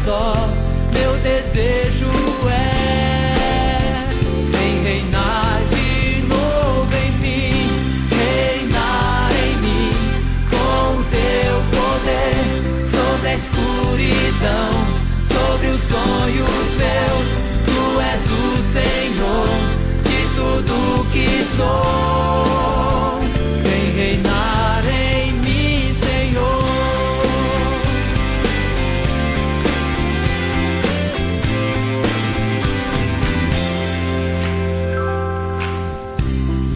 só meu desejo é. Vem reinar de novo em mim, reinar em mim com o teu poder sobre a escuridão, sobre os sonhos meus. Tu és o Senhor de tudo que sou. Vem reinar em mim, Senhor.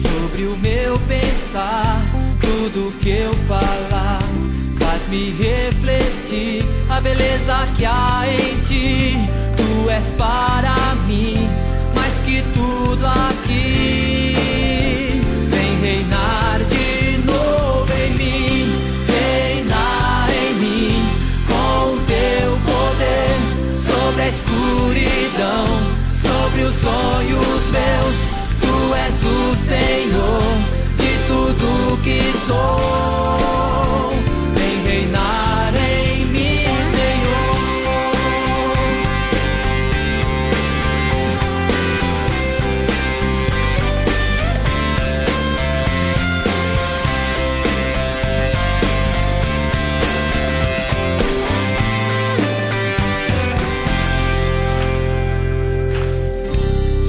Sobre o meu pensar, tudo que eu falar faz-me refletir a beleza que há em ti. Tu és para mim mais que tudo aqui. Vem reinar de novo em mim, reinar em mim com o teu poder sobre a escuridão, sobre os sonhos meus. Tu és o Senhor de tudo que sou. Vem reinar em mim, Senhor.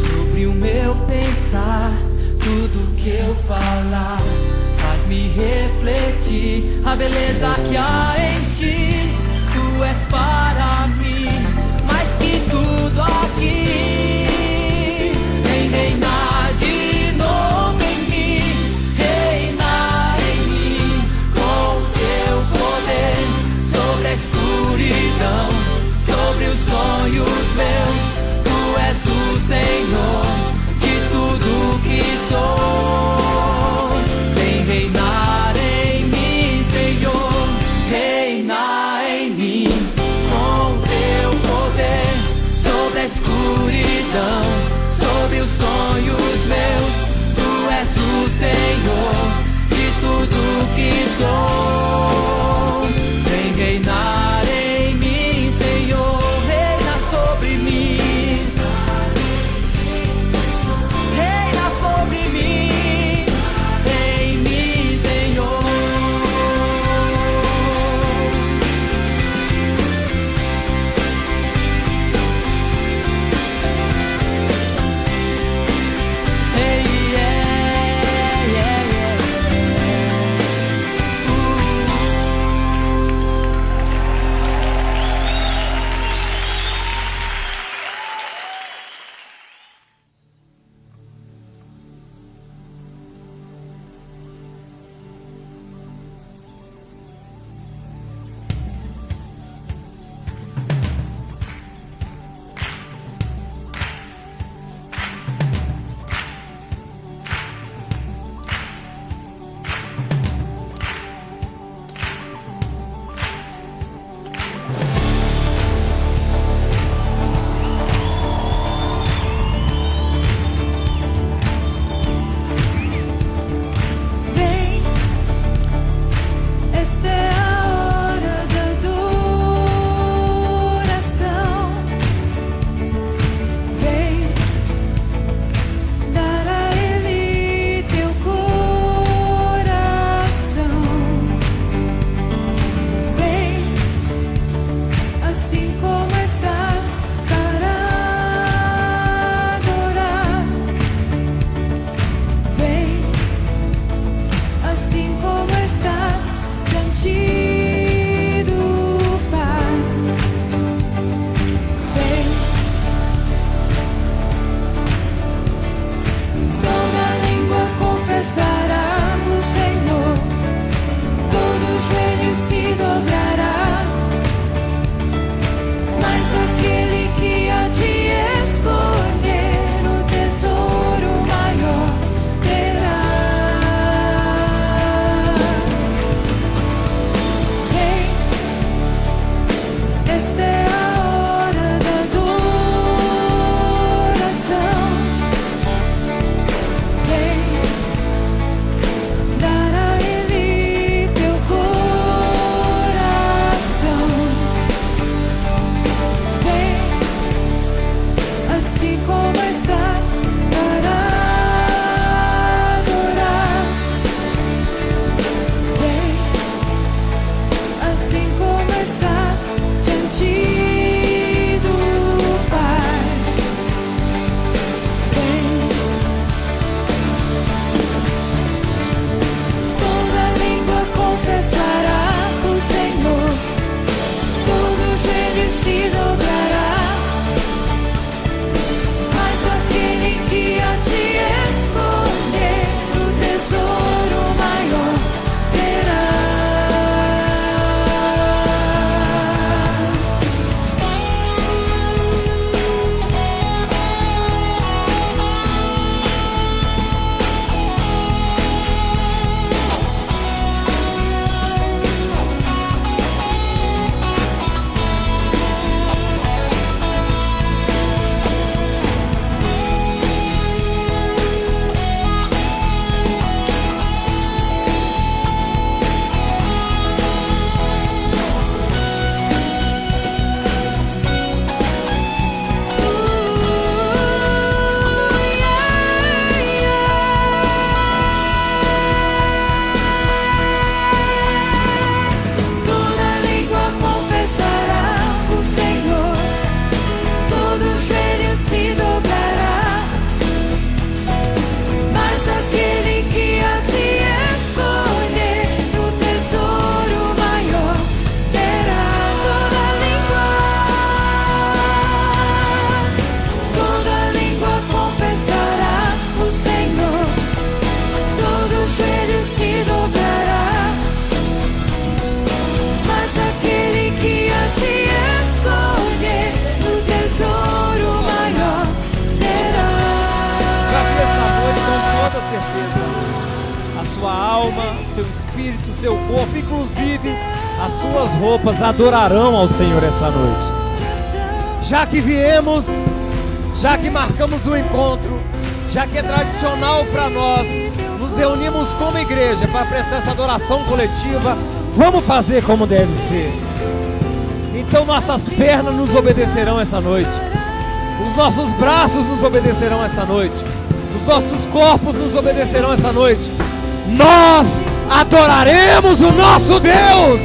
Sobre o meu pensar, tudo que eu falar faz-me refletir a beleza que há em ti. Tu és para mim mais que tudo aqui. Vem reinar de novo em mim, reinar em mim com o teu poder sobre a escuridão, sobre os sonhos meus. Tu és o Senhor de tudo que sou. Vem reinar em mim, Senhor. seu corpo, inclusive as suas roupas, adorarão ao Senhor essa noite. Já que viemos, já que marcamos o encontro, já que é tradicional para nós, nos reunimos como igreja para prestar essa adoração coletiva, vamos fazer como deve ser. Então nossas pernas nos obedecerão essa noite, os nossos braços nos obedecerão essa noite, os nossos corpos nos obedecerão essa noite. Nós adoraremos o nosso Deus.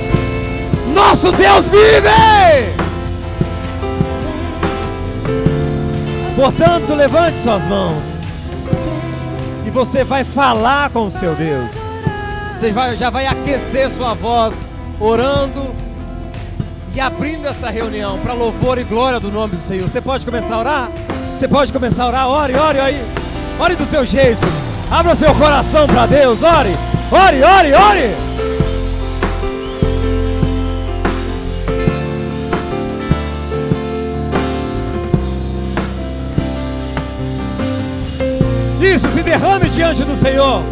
Nosso Deus vive! Portanto, levante suas mãos e você vai falar com o seu Deus. Você já vai aquecer sua voz, orando e abrindo essa reunião para louvor e glória do nome do Senhor. Você pode começar a orar? Você pode começar a orar? Ore, ore aí. Ore do seu jeito. Abra o seu coração para Deus. Ore, ore, ore, ore. Isso, se derrame diante do Senhor.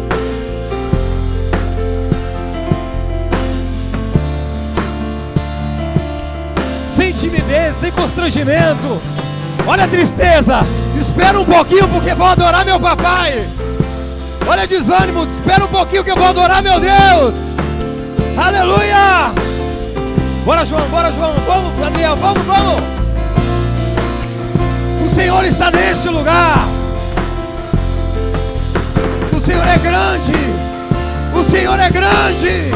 Sem timidez, sem constrangimento. Olha a tristeza, espera um pouquinho porque vou adorar meu papai. Olha desânimo, espera um pouquinho que eu vou adorar meu Deus. Aleluia. Bora João, vamos Daniel, vamos. O Senhor está neste lugar. O Senhor é grande. O Senhor é grande.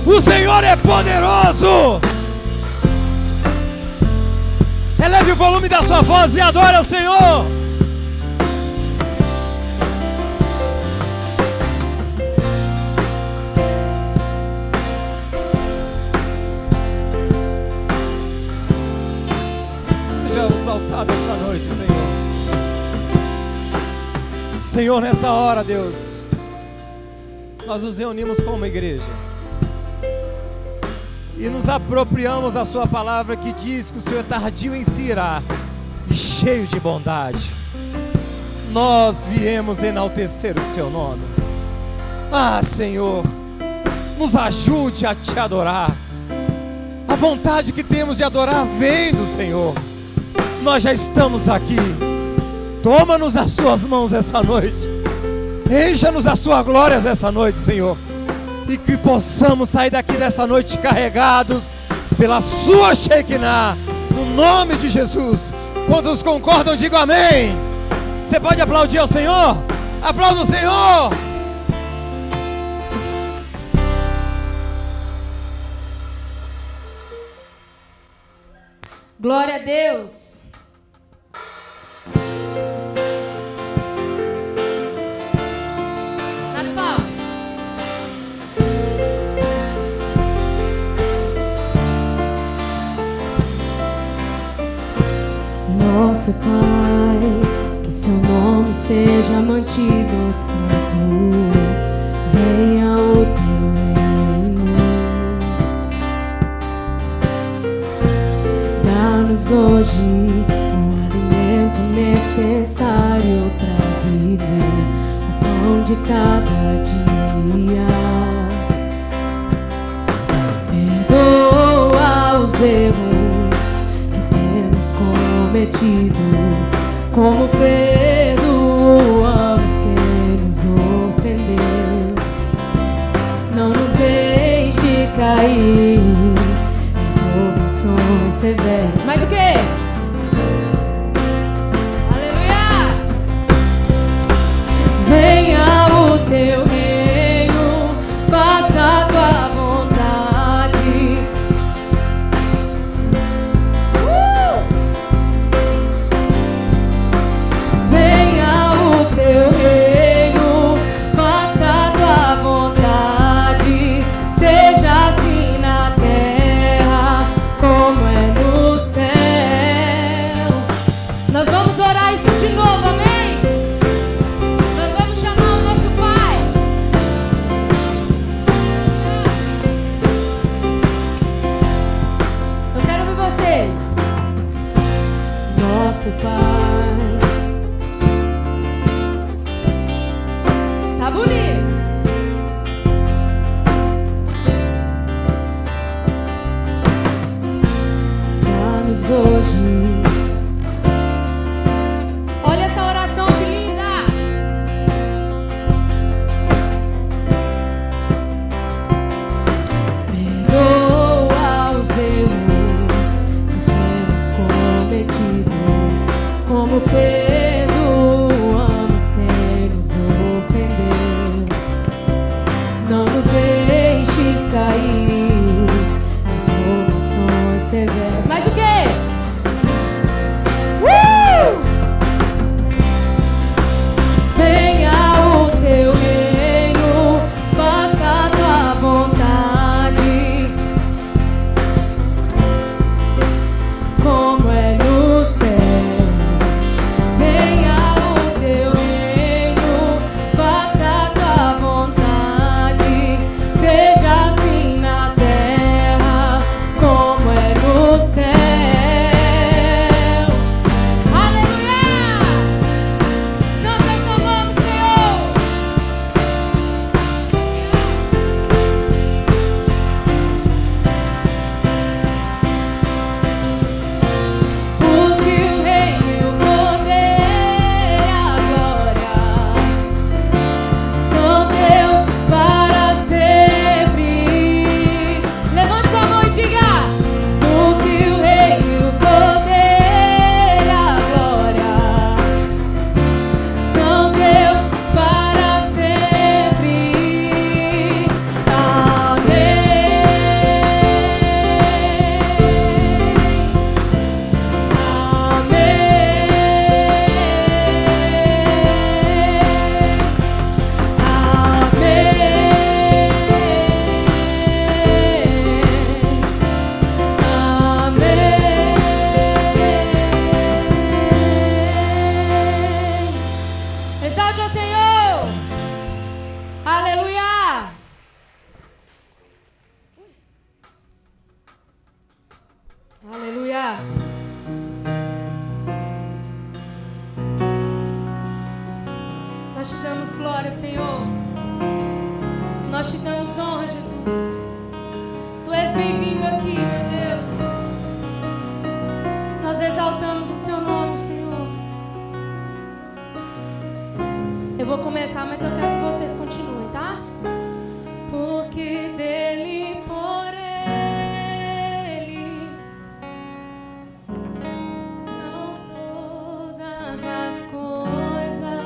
O Senhor é poderoso. Eleve o volume da sua voz e adore ao Senhor. Seja exaltado essa noite, Senhor. Senhor, nessa hora, Deus, nós nos reunimos como igreja e nos apropriamos da sua palavra que diz que o Senhor é tardio em se irar e cheio de bondade. Nós viemos enaltecer o seu nome. Ah, Senhor, nos ajude a te adorar. A vontade que temos de adorar vem do Senhor. Nós já estamos aqui. Toma-nos as suas mãos essa noite. Encha-nos a sua glória essa noite, Senhor. E que possamos sair daqui dessa noite carregados pela sua Shekinah, no nome de Jesus. Quantos concordam, digam amém. Você pode aplaudir ao Senhor? Aplauda o Senhor. Glória a Deus. Nosso Pai, que seu nome seja mantido santo, venha o teu reino. Dá-nos hoje o alimento necessário para viver, o pão de cada dia. Perdoa os erros cometido, como perdoamos quem nos ofendeu. Não nos deixe cair em provações severas. Mas o quê? Aleluia! Venha o teu reino, faça a tua vontade. Teu reino, faça a tua vontade, seja assim na terra como é no céu. Nós vamos orar isso de novo, amém? Nós vamos chamar o nosso Pai. Eu quero ouvir vocês. Nosso Pai. Tá bonito. Aleluia. Nós te damos glória, Senhor. Nós te damos honra, Jesus. Tu és bem-vindo aqui, meu Deus. Nós exaltamos o seu nome, Senhor. Eu vou começar, mas eu quero que vocês continuem, tá? Porque dele, por ele, são todas as coisas.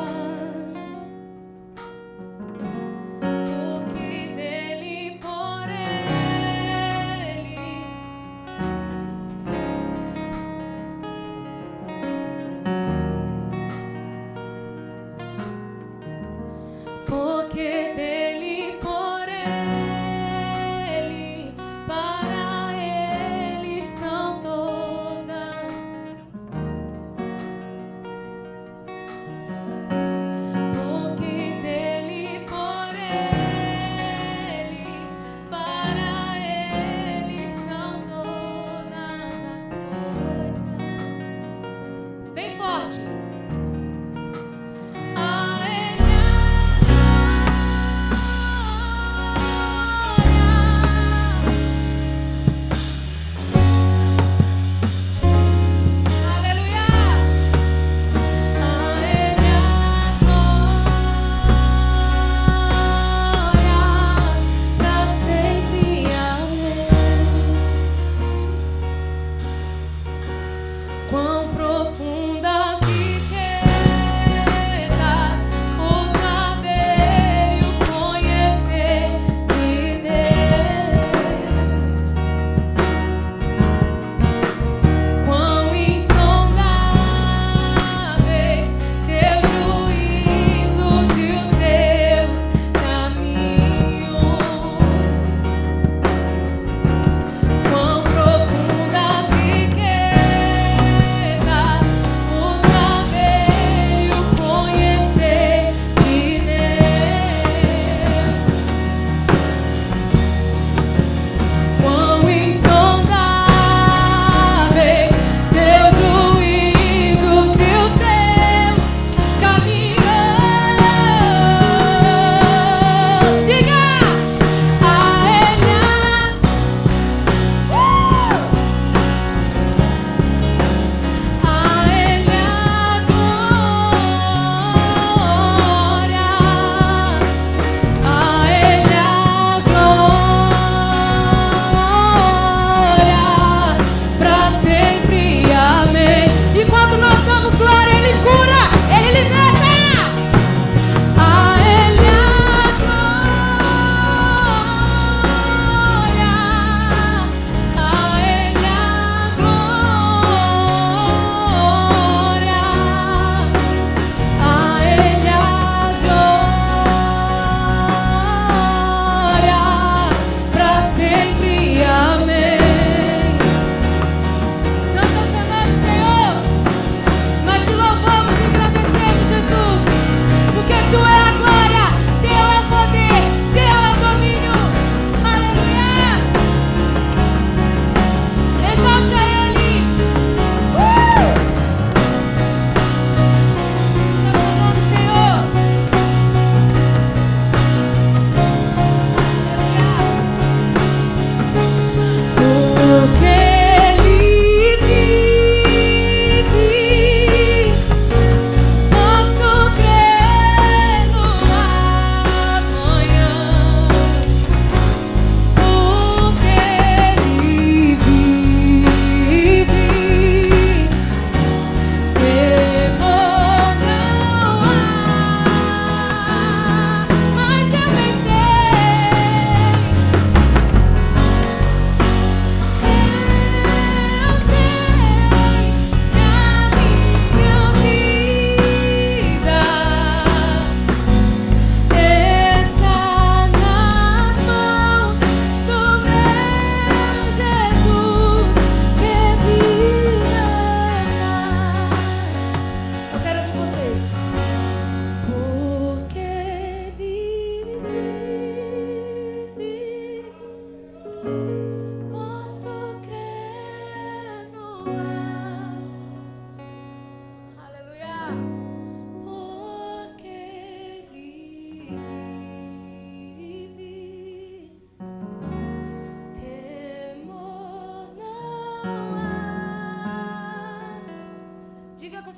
Porque dele,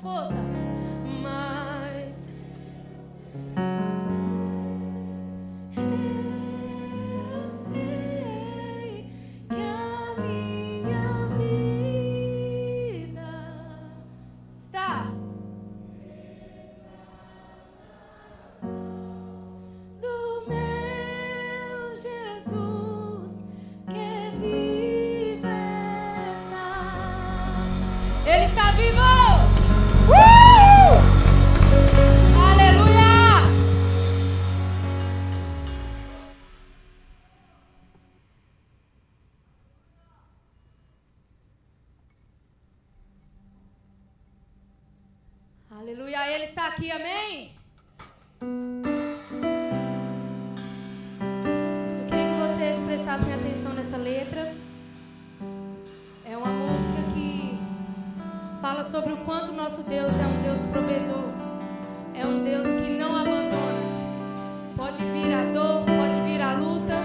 força. Mas eu sei que a minha vida está do meu Jesus que vive está. Ele está vivo! Aleluia! Aleluia, Ele está aqui, amém? Eu queria que vocês prestassem atenção nessa letra. É uma música que fala sobre o quanto nosso Deus é um Deus provedor. É um Deus que não abandona. Pode vir a dor, pode vir a luta,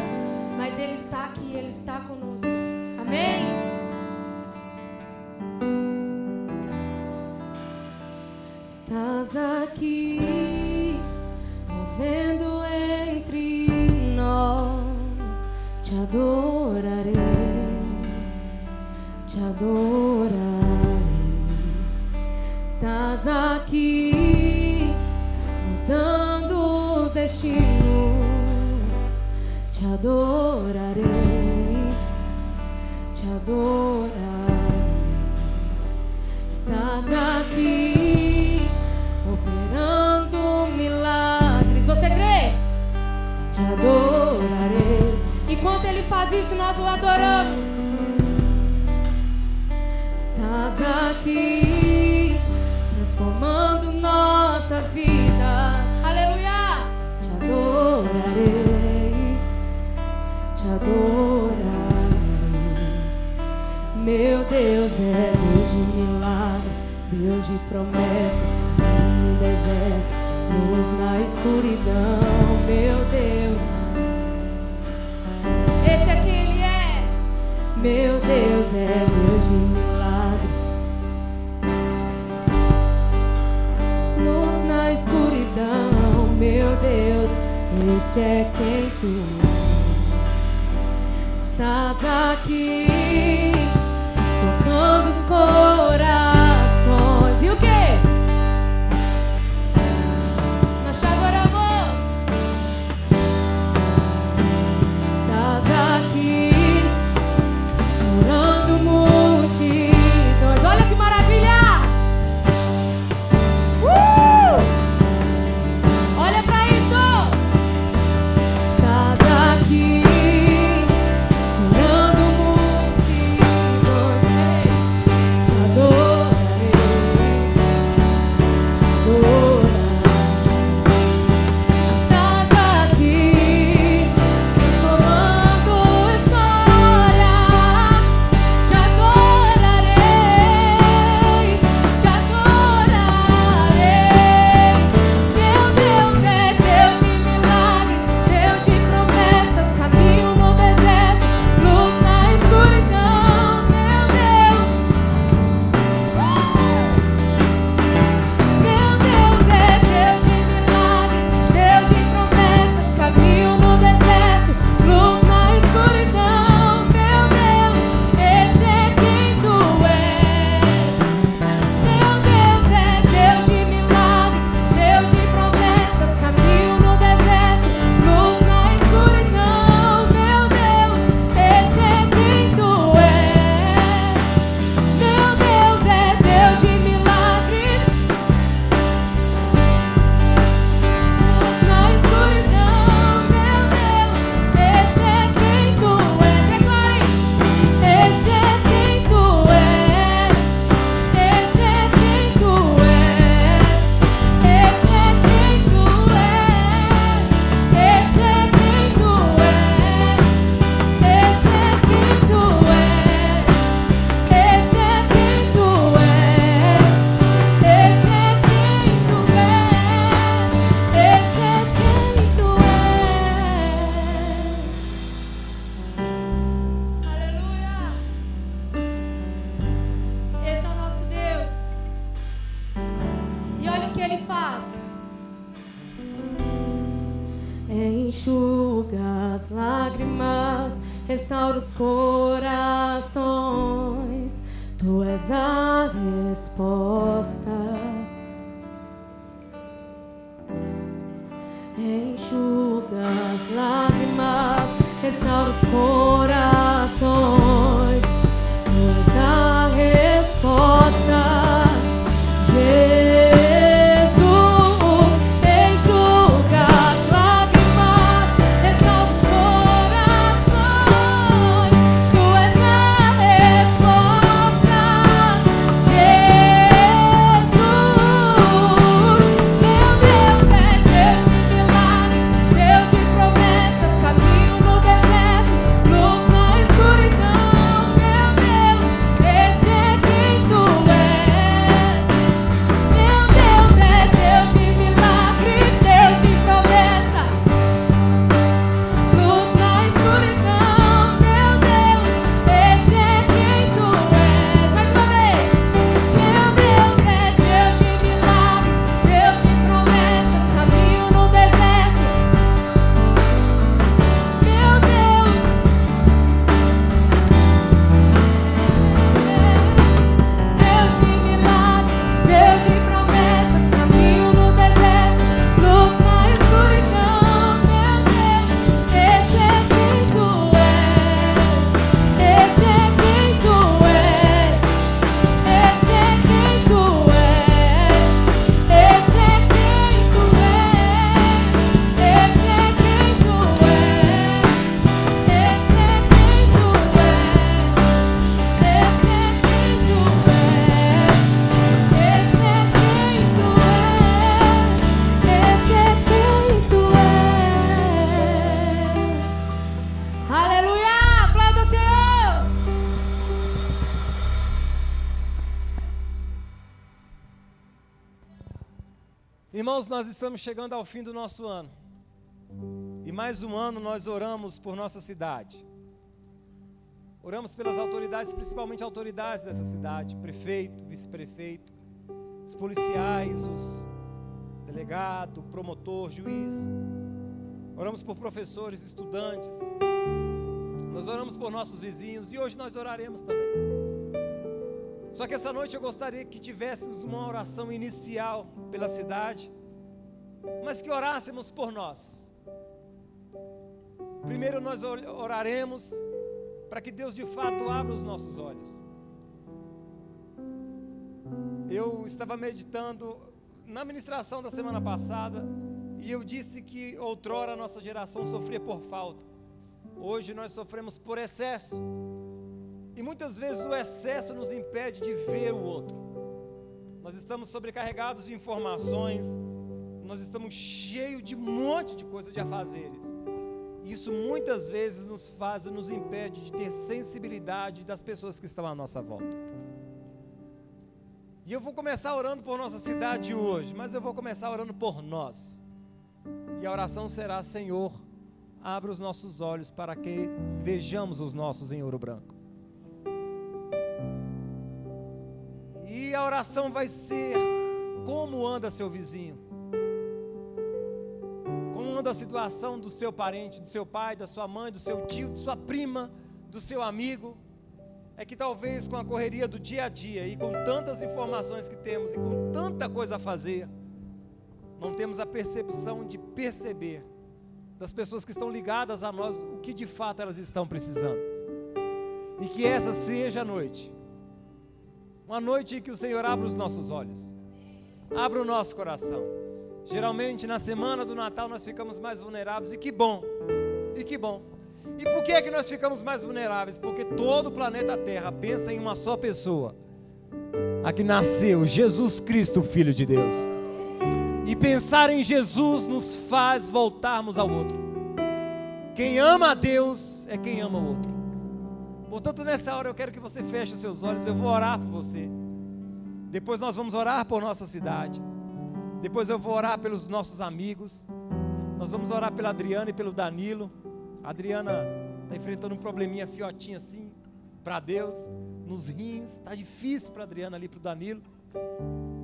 mas Ele está aqui, Ele está conosco. Amém? Estás aqui, movendo entre nós. Te adorarei, te adorarei. Estás aqui, mudando os destinos. Te adorarei, te adorarei. Estás aqui, operando milagres. Você crê? Te adorarei. Enquanto Ele faz isso, nós o adoramos. Estás aqui, transformando nossas vidas. Aleluia! Te adorarei, te adorarei. Meu Deus é Deus de milagres, Deus de promessas, no deserto, luz na escuridão. Meu Deus, esse é quem Ele é. Meu Deus é Deus de milagres, luz na escuridão. Meu Deus, esse é quem Tu és. Estás aqui, tocando os corações. E o quê? Nós te adoramos. Estás aqui, curando multidões. Olha que maravilha! Olha pra isso! Estás aqui, curando multidões. enxuga as lágrimas, restaura os corações. Tu és a resposta. Enxuga as lágrimas, restaura os corações. Tu és a resposta. Irmãos, nós estamos chegando ao fim do nosso ano. E mais um ano nós oramos por nossa cidade. Oramos pelas autoridades, principalmente autoridades dessa cidade, prefeito, vice-prefeito, os policiais, os delegado, promotor, juiz. Oramos por professores, estudantes. Nós oramos por nossos vizinhos e hoje nós oraremos também. Só que essa noite eu gostaria que tivéssemos uma oração inicial pela cidade, mas que orássemos por nós. Primeiro nós oraremos para que Deus de fato abra os nossos olhos. Eu estava meditando na ministração da semana passada e eu disse que outrora a nossa geração sofria por falta. Hoje nós sofremos por excesso. E muitas vezes o excesso nos impede de ver o outro. Nós estamos sobrecarregados de informações, nós estamos cheios de um monte de coisas de afazeres. E isso muitas vezes nos impede de ter sensibilidade das pessoas que estão à nossa volta. E eu vou começar orando por nossa cidade hoje, mas eu vou começar orando por nós. E a oração será: Senhor, abra os nossos olhos para que vejamos os nossos em Ouro Branco. E a oração vai ser: como anda seu vizinho? Como anda a situação do seu parente, do seu pai, da sua mãe, do seu tio, de sua prima, do seu amigo? É que talvez com a correria do dia a dia e com tantas informações que temos e com tanta coisa a fazer, não temos a percepção de perceber das pessoas que estão ligadas a nós o que de fato elas estão precisando. E que essa seja a noite, uma noite em que o Senhor abra os nossos olhos, abra o nosso coração. Geralmente na semana do Natal nós ficamos mais vulneráveis, e que bom, e que bom. E por que é que nós ficamos mais vulneráveis? Porque todo o planeta Terra pensa em uma só pessoa, a que nasceu, Jesus Cristo, Filho de Deus. E pensar em Jesus nos faz voltarmos ao outro. Quem ama a Deus é quem ama o outro. Portanto, nessa hora eu quero que você feche os seus olhos. Eu vou orar por você. Depois nós vamos orar por nossa cidade. Depois eu vou orar pelos nossos amigos. Nós vamos orar pela Adriana e pelo Danilo. A Adriana está enfrentando um probleminha fiotinho assim, para Deus, nos rins. Está difícil para a Adriana ali, para o Danilo.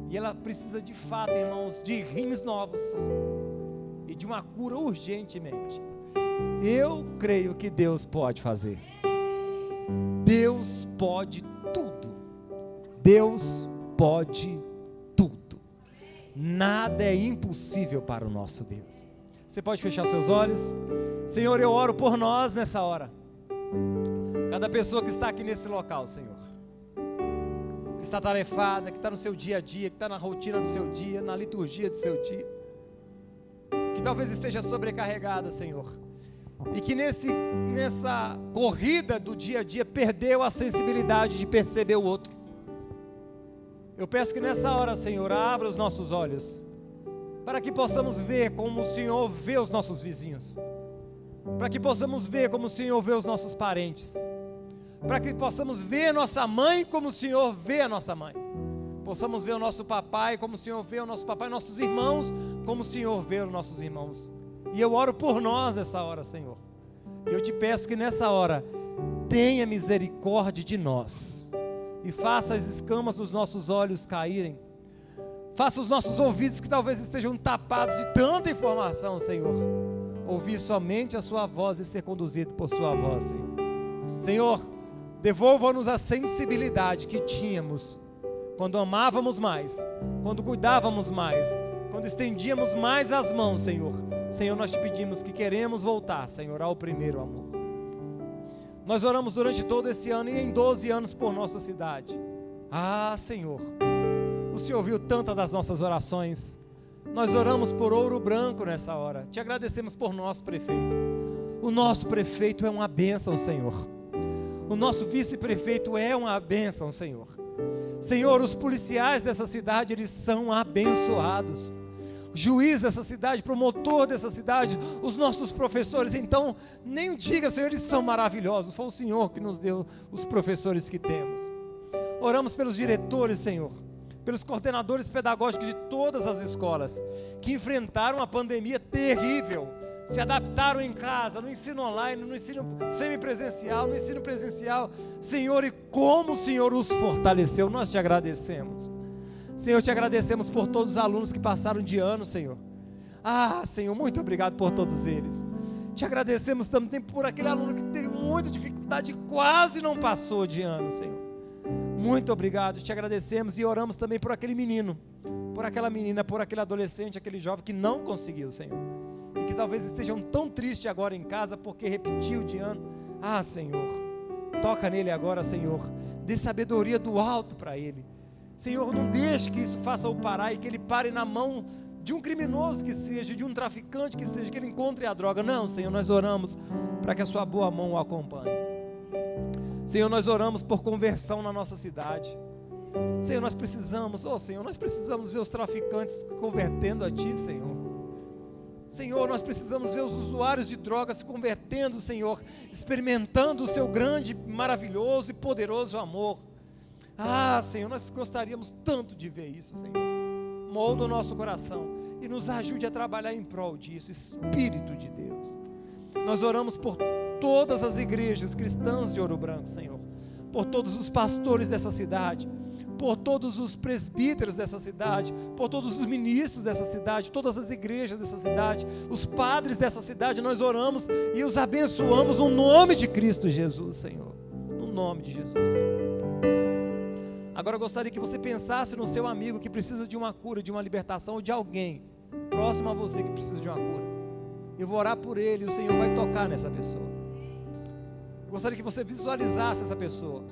E ela precisa de fato, irmãos, de rins novos e de uma cura urgentemente. Eu creio que Deus pode fazer. Deus pode tudo. Deus pode tudo. Nada é impossível para o nosso Deus. Você pode fechar seus olhos? Senhor, eu oro por nós nessa hora. Cada pessoa que está aqui nesse local, Senhor, que está tarefada, que está no seu dia a dia, que está na rotina do seu dia, na liturgia do seu dia, que talvez esteja sobrecarregada, Senhor, e que nessa corrida do dia a dia perdeu a sensibilidade de perceber o outro. Eu peço que nessa hora, Senhor, abra os nossos olhos, para que possamos ver como o Senhor vê os nossos vizinhos, para que possamos ver como o Senhor vê os nossos parentes, para que possamos ver nossa mãe como o Senhor vê a nossa mãe, possamos ver o nosso papai como o Senhor vê o nosso papai, nossos irmãos como o Senhor vê os nossos irmãos. E eu oro por nós nessa hora, Senhor. E eu te peço que nessa hora tenha misericórdia de nós e faça as escamas dos nossos olhos caírem. Faça os nossos ouvidos, que talvez estejam tapados de tanta informação, Senhor, ouvir somente a sua voz e ser conduzido por sua voz, Senhor. Senhor, devolva-nos a sensibilidade que tínhamos quando amávamos mais, quando cuidávamos mais, quando estendíamos mais as mãos, Senhor. Senhor, nós te pedimos que queremos voltar, Senhor, ao primeiro amor. Nós oramos durante todo esse ano e em 12 anos por nossa cidade. Ah, Senhor, o Senhor ouviu tantas das nossas orações. Nós oramos por Ouro Branco nessa hora. Te agradecemos por nosso prefeito. O nosso prefeito é uma bênção, Senhor. O nosso vice-prefeito é uma bênção, Senhor. Senhor, os policiais dessa cidade, eles são abençoados. O juiz dessa cidade, promotor dessa cidade, os nossos professores, então, nem diga, Senhor, eles são maravilhosos. Foi o Senhor que nos deu os professores que temos. Oramos pelos diretores, Senhor, pelos coordenadores pedagógicos de todas as escolas, que enfrentaram a pandemia terrível, se adaptaram em casa, no ensino online, no ensino semipresencial, no ensino presencial. Senhor, e como o Senhor os fortaleceu, nós te agradecemos. Senhor, te agradecemos por todos os alunos que passaram de ano, Senhor. Ah, Senhor, muito obrigado por todos eles. Te agradecemos também por aquele aluno que teve muita dificuldade e quase não passou de ano, Senhor. Muito obrigado, te agradecemos e oramos também por aquele menino, por aquela menina, por aquele adolescente, aquele jovem que não conseguiu, Senhor. E que talvez estejam tão tristes agora em casa porque repetiu de ano. Ah, Senhor, toca nele agora, Senhor. Dê sabedoria do alto para ele. Senhor, não deixe que isso faça o parar e que ele pare na mão de um criminoso que seja, de um traficante que seja, que ele encontre a droga. Não, Senhor, nós oramos para que a sua boa mão o acompanhe. Senhor, nós oramos por conversão na nossa cidade. Senhor, nós precisamos ver os traficantes convertendo a Ti, Senhor. Senhor, nós precisamos ver os usuários de drogas se convertendo, Senhor, experimentando o Seu grande, maravilhoso e poderoso amor. Ah, Senhor, nós gostaríamos tanto de ver isso, Senhor. Molda o nosso coração e nos ajude a trabalhar em prol disso, Espírito de Deus. Nós oramos por todas as igrejas cristãs de Ouro Branco, Senhor, por todos os pastores dessa cidade, por todos os presbíteros dessa cidade, por todos os ministros dessa cidade, todas as igrejas dessa cidade, os padres dessa cidade. Nós oramos e os abençoamos no nome de Cristo Jesus, Senhor, no nome de Jesus, Senhor. Agora eu gostaria que você pensasse no seu amigo que precisa de uma cura, de uma libertação, ou de alguém próximo a você que precisa de uma cura. Eu vou orar por ele e o Senhor vai tocar nessa pessoa. Eu gostaria que você visualizasse essa pessoa,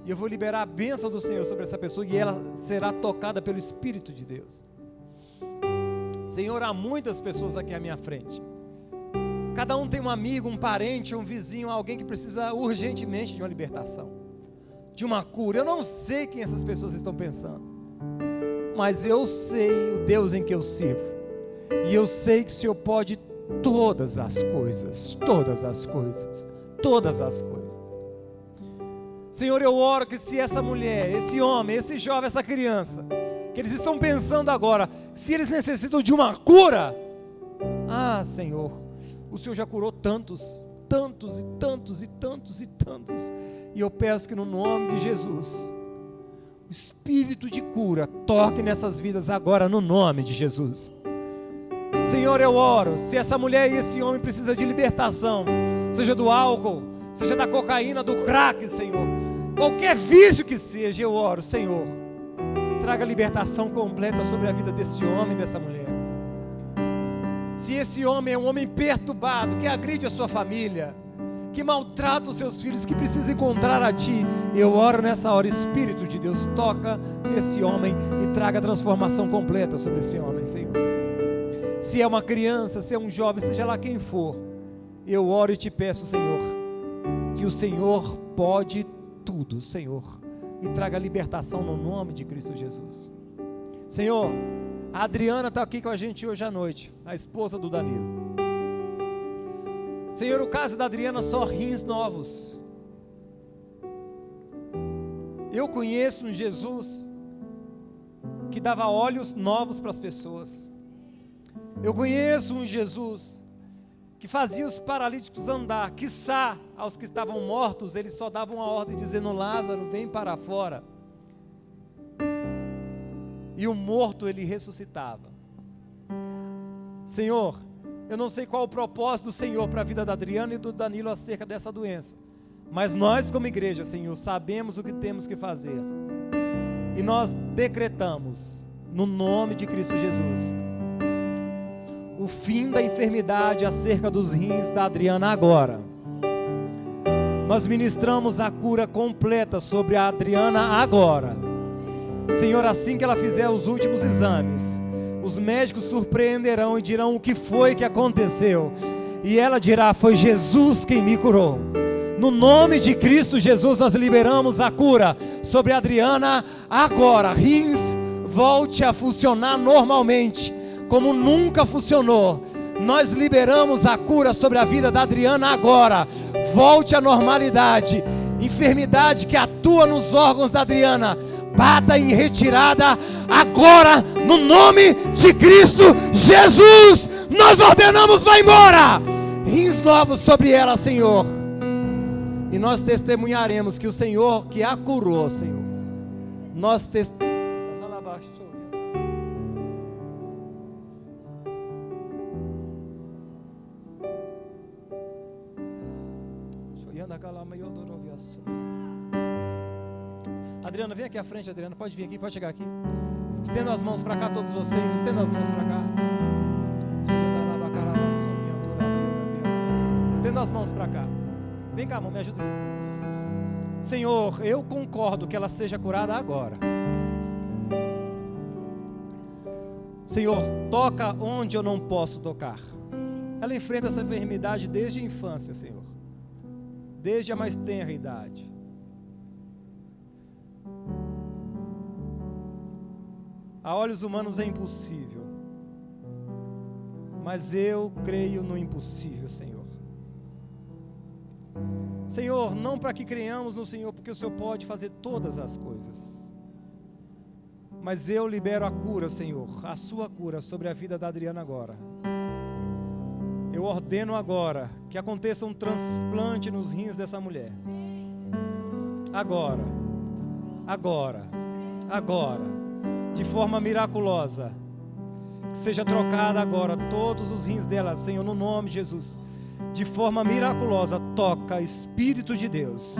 e eu vou liberar a bênção do Senhor sobre essa pessoa, e ela será tocada pelo Espírito de Deus. Senhor, há muitas pessoas aqui à minha frente. Cada um tem um amigo, um parente, um vizinho, alguém que precisa urgentemente de uma libertação, de uma cura. Eu não sei quem essas pessoas estão pensando, mas eu sei o Deus em que eu sirvo, e eu sei que o Senhor pode todas as coisas, todas as coisas, todas as coisas. Senhor, eu oro que se essa mulher, esse homem, esse jovem, essa criança, que eles estão pensando agora, se eles necessitam de uma cura, ah, Senhor, o Senhor já curou tantos, tantos e tantos e tantos e tantos, e eu peço que no nome de Jesus, o Espírito de cura toque nessas vidas agora, no nome de Jesus. Senhor, eu oro, se essa mulher e esse homem precisam de libertação, seja do álcool, seja da cocaína, do crack, Senhor, qualquer vício que seja, eu oro, Senhor, traga libertação completa sobre a vida desse homem e dessa mulher. Se esse homem é um homem perturbado, que agride a sua família, que maltrata os seus filhos, que precisa encontrar a Ti, eu oro nessa hora, Espírito de Deus, toca esse homem e traga transformação completa sobre esse homem, Senhor. Se é uma criança, se é um jovem, seja lá quem for, eu oro e te peço, Senhor, que o Senhor pode tudo, Senhor, e traga libertação no nome de Cristo Jesus. Senhor, a Adriana está aqui com a gente hoje à noite, a esposa do Danilo. Senhor, o caso da Adriana, só rins novos. Eu conheço um Jesus que dava olhos novos para as pessoas. Eu conheço um Jesus que fazia os paralíticos andar, quiçá aos que estavam mortos, ele só dava uma ordem dizendo: Lázaro, vem para fora. E o morto ele ressuscitava. Senhor, eu não sei qual o propósito do Senhor para a vida da Adriana e do Danilo acerca dessa doença, mas nós como igreja, Senhor, sabemos o que temos que fazer, e nós decretamos no nome de Cristo Jesus o fim da enfermidade acerca dos rins da Adriana agora. Nós ministramos a cura completa sobre a Adriana agora. Senhor, assim que ela fizer os últimos exames, os médicos surpreenderão e dirão o que foi que aconteceu, e ela dirá: foi Jesus quem me curou. No nome de Cristo Jesus, nós liberamos a cura sobre a Adriana agora. Rins, volte a funcionar normalmente, como nunca funcionou. Nós liberamos a cura sobre a vida da Adriana agora. Volte à normalidade. Enfermidade que atua nos órgãos da Adriana, bata em retirada agora, no nome de Cristo Jesus. Nós ordenamos: vai embora. Rins novos sobre ela, Senhor. E nós testemunharemos que o Senhor que a curou, Senhor. Nós testemunharemos. Adriana, vem aqui à frente, Adriana, pode vir aqui, pode chegar aqui. Estenda as mãos para cá, todos vocês, estenda as mãos para cá. Estenda as mãos para cá. Vem cá, irmão, me ajuda aqui. Senhor, eu concordo que ela seja curada agora. Senhor, toca onde eu não posso tocar. Ela enfrenta essa enfermidade desde a infância, Senhor, desde a mais tenra idade. A olhos humanos é impossível, mas eu creio no impossível, Senhor. Senhor, não para que creiamos no Senhor, porque o Senhor pode fazer todas as coisas, mas eu libero a cura, Senhor, a sua cura sobre a vida da Adriana agora. Eu ordeno agora que aconteça um transplante nos rins dessa mulher. Agora, agora, agora, de forma miraculosa, que seja trocada agora todos os rins dela, Senhor, no nome de Jesus. De forma miraculosa, toca, Espírito de Deus.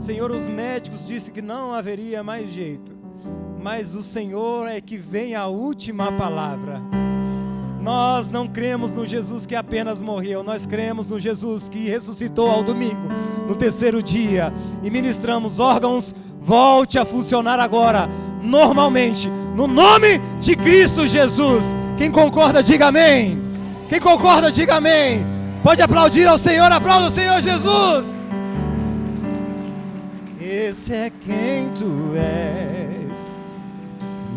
Senhor, os médicos disseram que não haveria mais jeito, mas o Senhor é que vem a última palavra. Nós não cremos no Jesus que apenas morreu, nós cremos no Jesus que ressuscitou ao domingo, no terceiro dia, e ministramos órgãos, volte a funcionar agora, normalmente, no nome de Cristo Jesus. Quem concorda, diga amém. Quem concorda, diga amém. Pode aplaudir ao Senhor, aplauda o Senhor Jesus. Esse é quem tu és,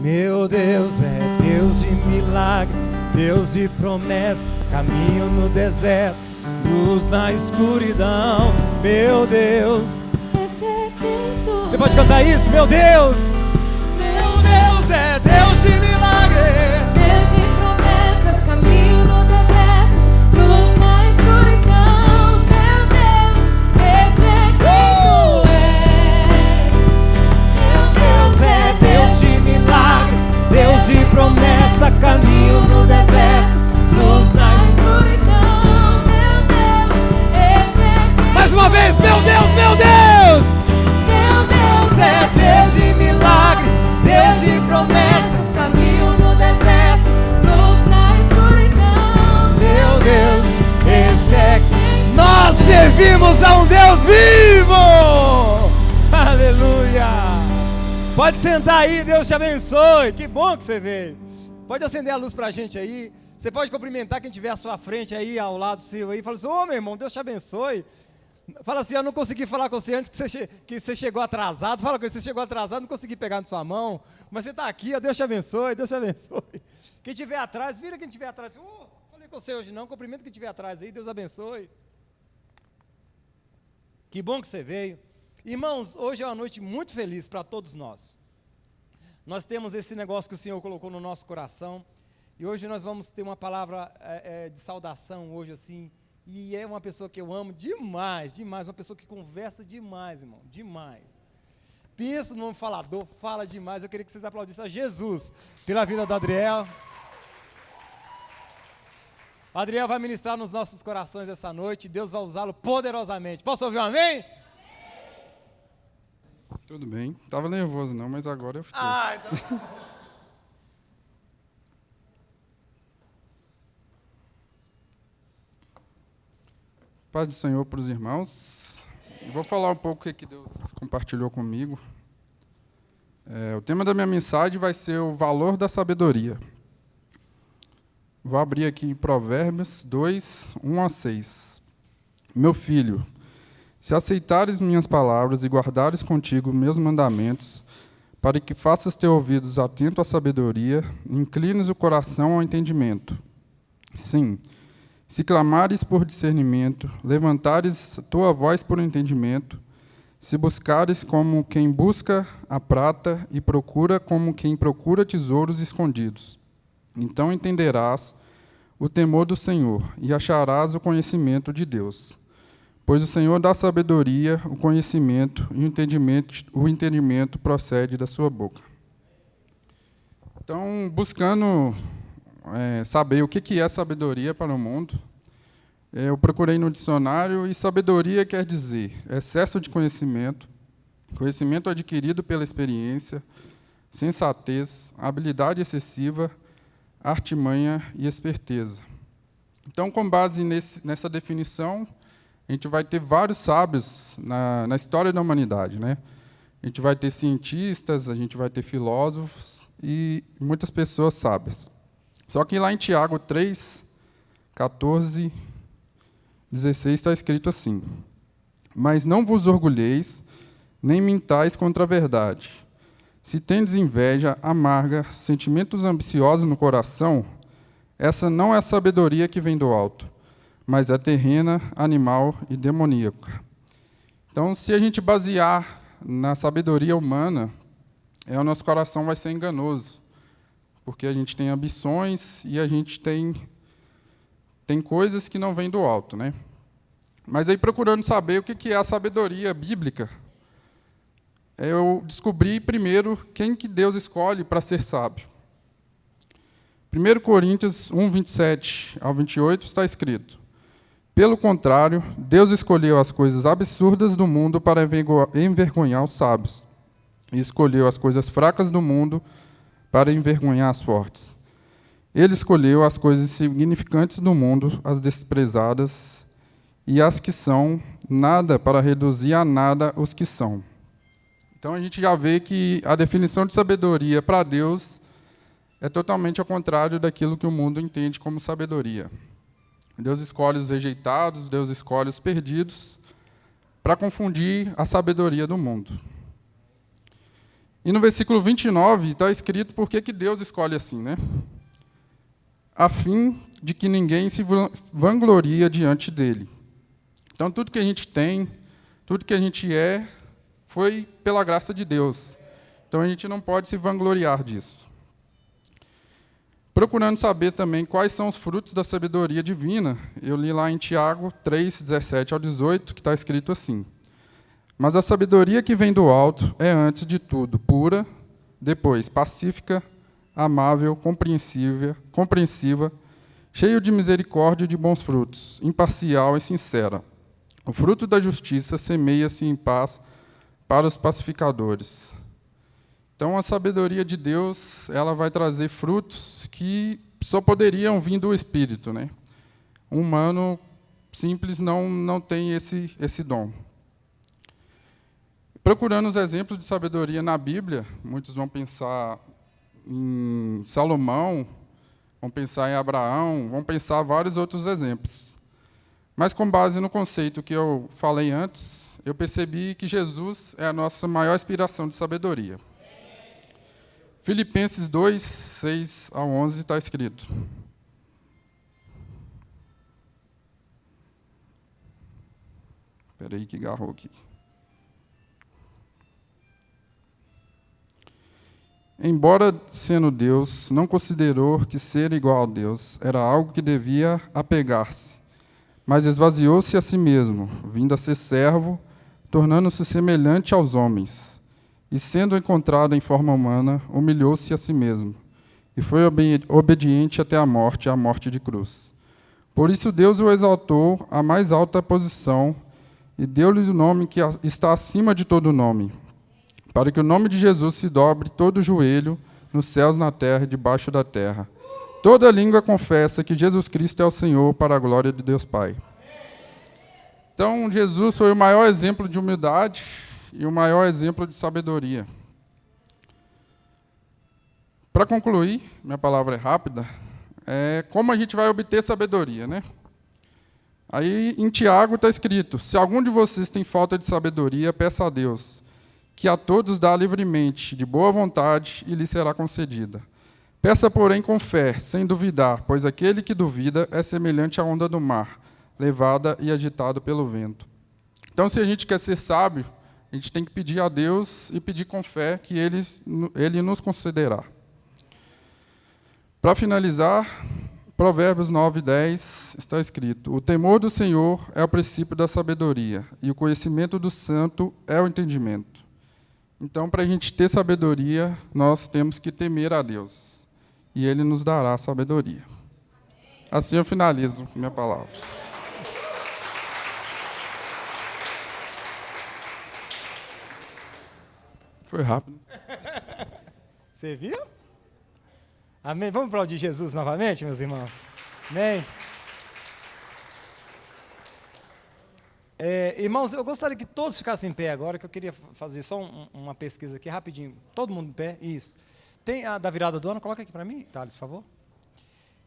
meu Deus, é Deus de milagre, Deus de promessa, caminho no deserto, luz na escuridão, meu Deus. Esse é quem tu Você pode cantar isso? Meu Deus, é Deus de milagre, Deus de promessas, caminho no deserto, luz na escuridão, meu Deus, esse é quem tu és. Meu Deus é Deus de milagre, Deus de promessa, caminho no deserto, Pode sentar aí, Deus te abençoe. Que bom que você veio. Pode acender a luz pra gente aí. Você pode cumprimentar quem estiver à sua frente aí, ao lado seu aí. Fala assim, ô meu irmão, Deus te abençoe. Fala assim, eu não consegui falar com você antes que você chegou atrasado. Fala com ele, você chegou atrasado, não consegui pegar na sua mão. Mas você está aqui, ó, Deus te abençoe, Deus te abençoe. Quem estiver atrás, vira quem estiver atrás. Falei com você hoje não, cumprimento quem estiver atrás aí, Deus abençoe. Que bom que você veio. Irmãos, hoje é uma noite muito feliz para todos nós. Nós temos esse negócio que o Senhor colocou no nosso coração. E hoje nós vamos ter uma palavra de saudação hoje assim. E é uma pessoa que eu amo demais, demais. Uma pessoa que conversa demais, irmão, demais. Pensa no falador, fala demais. Eu queria que vocês aplaudissem a Jesus pela vida do Adriel. O Adriel vai ministrar nos nossos corações essa noite. E Deus vai usá-lo poderosamente. Posso ouvir um amém? Tudo bem. Estava nervoso não, mas agora eu fiquei. Então... Paz do Senhor para os irmãos. Eu vou falar um pouco o que Deus compartilhou comigo. O tema da minha mensagem vai ser o valor da sabedoria. Vou abrir aqui em Provérbios 2, 1 a 6. Meu filho, se aceitares minhas palavras e guardares contigo meus mandamentos, para que faças teus ouvidos atentos à sabedoria, inclines o coração ao entendimento. Sim, se clamares por discernimento, levantares tua voz por entendimento, se buscares como quem busca a prata e procura como quem procura tesouros escondidos, então entenderás o temor do Senhor e acharás o conhecimento de Deus. Pois o Senhor dá sabedoria, o conhecimento e o entendimento procede da sua boca. Então, buscando saber o que é sabedoria para o mundo, eu procurei no dicionário e sabedoria quer dizer excesso de conhecimento, conhecimento adquirido pela experiência, sensatez, habilidade excessiva, artimanha e esperteza. Então, com base nessa definição, a gente vai ter vários sábios na história da humanidade, né? A gente vai ter cientistas, a gente vai ter filósofos e muitas pessoas sábias. Só que lá em Tiago 3, 14, 16 está escrito assim: mas não vos orgulheis, nem mintais contra a verdade. Se tendes inveja amarga, sentimentos ambiciosos no coração, essa não é a sabedoria que vem do alto, mas é terrena, animal e demoníaca. Então, se a gente basear na sabedoria humana, o nosso coração vai ser enganoso, porque a gente tem ambições e a gente tem coisas que não vêm do alto, né? Mas aí, procurando saber o que é a sabedoria bíblica, eu descobri primeiro quem que Deus escolhe para ser sábio. 1 Coríntios 1, 27 ao 28 está escrito: pelo contrário, Deus escolheu as coisas absurdas do mundo para envergonhar os sábios, e escolheu as coisas fracas do mundo para envergonhar as fortes. Ele escolheu as coisas significantes do mundo, as desprezadas, e as que são nada, para reduzir a nada os que são. Então a gente já vê que a definição de sabedoria para Deus é totalmente ao contrário daquilo que o mundo entende como sabedoria. Deus escolhe os rejeitados, Deus escolhe os perdidos, para confundir a sabedoria do mundo. E no versículo 29 está escrito por que Deus escolhe assim, né? A fim de que ninguém se vangloria diante dele. Então, tudo que a gente tem, tudo que a gente foi pela graça de Deus. Então, a gente não pode se vangloriar disso. Procurando saber também quais são os frutos da sabedoria divina, eu li lá em Tiago 3, 17 ao 18, que está escrito assim: mas a sabedoria que vem do alto é, antes de tudo, pura, depois pacífica, amável, compreensiva, cheio de misericórdia e de bons frutos, imparcial e sincera. O fruto da justiça semeia-se em paz para os pacificadores. Então, a sabedoria de Deus, ela vai trazer frutos que só poderiam vir do Espírito, né? Um humano simples não tem esse dom. procurando os exemplos de sabedoria na Bíblia, muitos vão pensar em Salomão, vão pensar em Abraão, vão pensar vários outros exemplos. Mas com base no conceito que eu falei antes, eu percebi que Jesus é a nossa maior inspiração de sabedoria. Filipenses 2, 6 a 11 está escrito: espera aí que agarrou aqui. Embora sendo Deus, não considerou que ser igual a Deus era algo que devia apegar-se, mas esvaziou-se a si mesmo, vindo a ser servo, tornando-se semelhante aos homens. E sendo encontrado em forma humana, humilhou-se a si mesmo, e foi obediente até a morte de cruz. Por isso Deus o exaltou à mais alta posição, e deu-lhe o nome que está acima de todo nome, para que o nome de Jesus se dobre todo o joelho, nos céus, na terra e debaixo da terra. Toda língua confessa que Jesus Cristo é o Senhor, para a glória de Deus Pai. Então, Jesus foi o maior exemplo de humildade e o maior exemplo de sabedoria. Para concluir, minha palavra é rápida, como a gente vai obter sabedoria, né? Aí, em Tiago está escrito: se algum de vocês tem falta de sabedoria, peça a Deus, que a todos dá livremente, de boa vontade, e lhe será concedida. Peça, porém, com fé, sem duvidar, pois aquele que duvida é semelhante à onda do mar, levada e agitada pelo vento. Então, se a gente quer ser sábio, a gente tem que pedir a Deus e pedir com fé que Ele nos concederá. Para finalizar, Provérbios 9, 10 está escrito: o temor do Senhor é o princípio da sabedoria, e o conhecimento do santo é o entendimento. Então, para a gente ter sabedoria, nós temos que temer a Deus, e Ele nos dará sabedoria. Assim eu finalizo minha palavra. Foi rápido. Você viu? Amém? Vamos aplaudir Jesus novamente, meus irmãos? Amém? Irmãos, eu gostaria que todos ficassem em pé agora, que eu queria fazer só uma pesquisa aqui, rapidinho. Todo mundo em pé? Isso. Tem a da virada do ano? Coloca aqui para mim, Thales, por favor.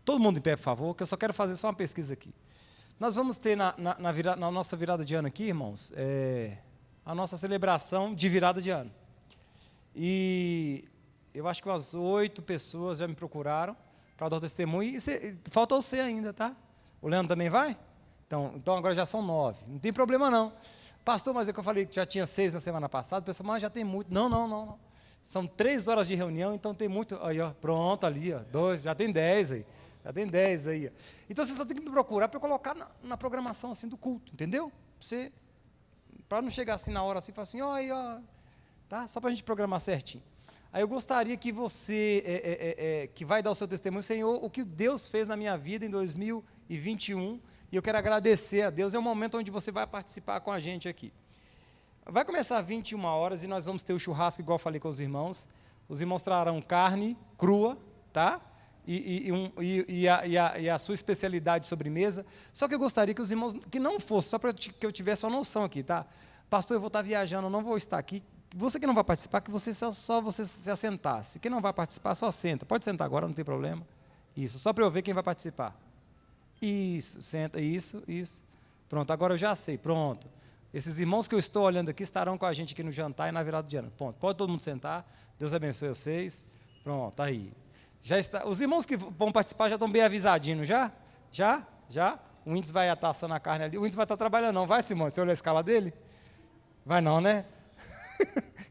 Todo mundo em pé, por favor, que eu só quero fazer só uma pesquisa aqui. Nós vamos ter na nossa virada de ano aqui, irmãos, a nossa celebração de virada de ano. E eu acho que umas 8 pessoas já me procuraram para dar o testemunho. E falta você ainda, tá? O Leandro também vai? Então agora já são 9. Não tem problema não. Pastor, mas é que eu falei que já tinha 6 na semana passada. O pessoal, mas já tem muito. Não. São 3 horas de reunião, então tem muito. Aí, ó, pronto, ali, ó, 2, já tem 10 aí. Já tem 10 aí. Ó. Então você só tem que me procurar para eu colocar na programação assim, do culto, entendeu? Para não chegar assim na hora assim e falar assim, ó, tá? Só para a gente programar certinho. Aí eu gostaria que você, que vai dar o seu testemunho, Senhor, o que Deus fez na minha vida em 2021, e eu quero agradecer a Deus. É um momento onde você vai participar com a gente aqui. Vai começar às 21 horas e nós vamos ter o churrasco, igual eu falei com os irmãos. Os irmãos trarão carne crua, tá? E a sua especialidade de sobremesa. Só que eu gostaria que os irmãos, que não fosse, só para que eu tivesse uma noção aqui, tá? Pastor, eu vou estar viajando, eu não vou estar aqui. Você que não vai participar, que você só você se assentasse. Quem não vai participar, só senta. Pode sentar agora, não tem problema. Isso, só para eu ver quem vai participar. Isso, senta, isso. Pronto, agora eu já sei, pronto. Esses irmãos que eu estou olhando aqui estarão com a gente aqui no jantar e na virada de ano. Pronto, pode todo mundo sentar. Deus abençoe vocês. Pronto, aí. Já está. Os irmãos que vão participar já estão bem avisadinhos, já? Já? O Whindersson vai estar assando a carne ali. O Whindersson vai estar trabalhando, não. Vai, Simão? Você olhou a escala dele? Vai não, né?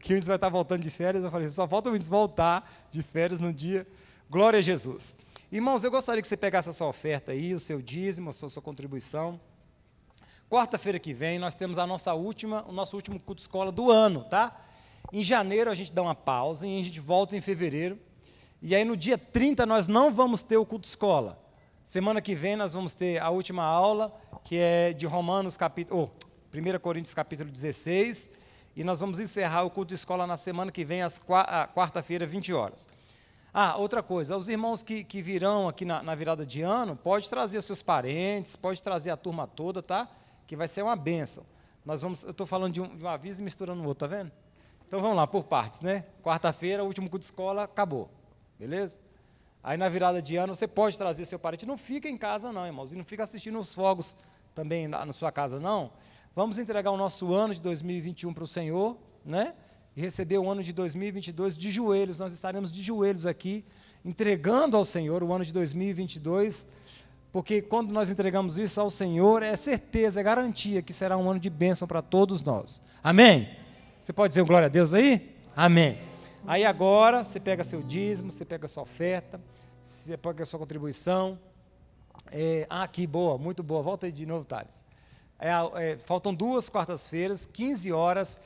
Que o Whindersson vai estar voltando de férias. Eu falei, só falta o Whindersson voltar de férias no dia. Glória a Jesus. Irmãos, eu gostaria que você pegasse a sua oferta aí, o seu dízimo, a sua contribuição. Quarta-feira que vem, nós temos o nosso último culto de escola do ano, tá? Em janeiro a gente dá uma pausa e a gente volta em fevereiro. E aí no dia 30 nós não vamos ter o culto de escola. Semana que vem nós vamos ter a última aula, que é de 1 Coríntios capítulo 16, e nós vamos encerrar o culto de escola na semana que vem, quarta-feira, 20 horas. Outra coisa, os irmãos que virão aqui na virada de ano, pode trazer os seus parentes, pode trazer a turma toda, tá? Que vai ser uma bênção. Eu estou falando de um aviso e misturando o outro, tá vendo? Então vamos lá, por partes, né? Quarta-feira, o último culto de escola, acabou. Beleza? Aí na virada de ano, você pode trazer seu parente. Não fica em casa não, irmãos. E não fica assistindo os fogos também na sua casa, não. Vamos entregar o nosso ano de 2021 para o Senhor, né? E receber o ano de 2022 de joelhos. Nós estaremos de joelhos aqui, entregando ao Senhor o ano de 2022, porque quando nós entregamos isso ao Senhor, é certeza, é garantia que será um ano de bênção para todos nós. Amém? Você pode dizer um glória a Deus aí? Amém. Aí agora, você pega seu dízimo, você pega a sua oferta, você pega a sua contribuição. Aqui, boa, muito boa. Volta aí de novo, Thales. Faltam 2 quartas-feiras, 15 horas.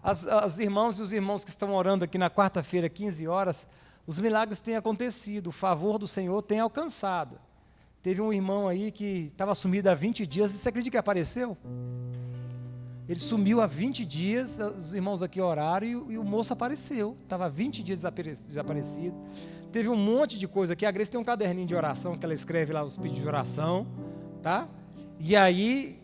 As irmãs e os irmãos que estão orando aqui na quarta-feira, 15 horas, os milagres têm acontecido, o favor do Senhor tem alcançado. Teve um irmão aí que estava sumido há 20 dias, você acredita que apareceu? Ele sumiu há 20 dias, os irmãos aqui oraram e o moço apareceu. Estava há 20 dias desaparecido. Teve um monte de coisa aqui. A Grace tem um caderninho de oração que ela escreve lá os pedidos de oração. Tá? E aí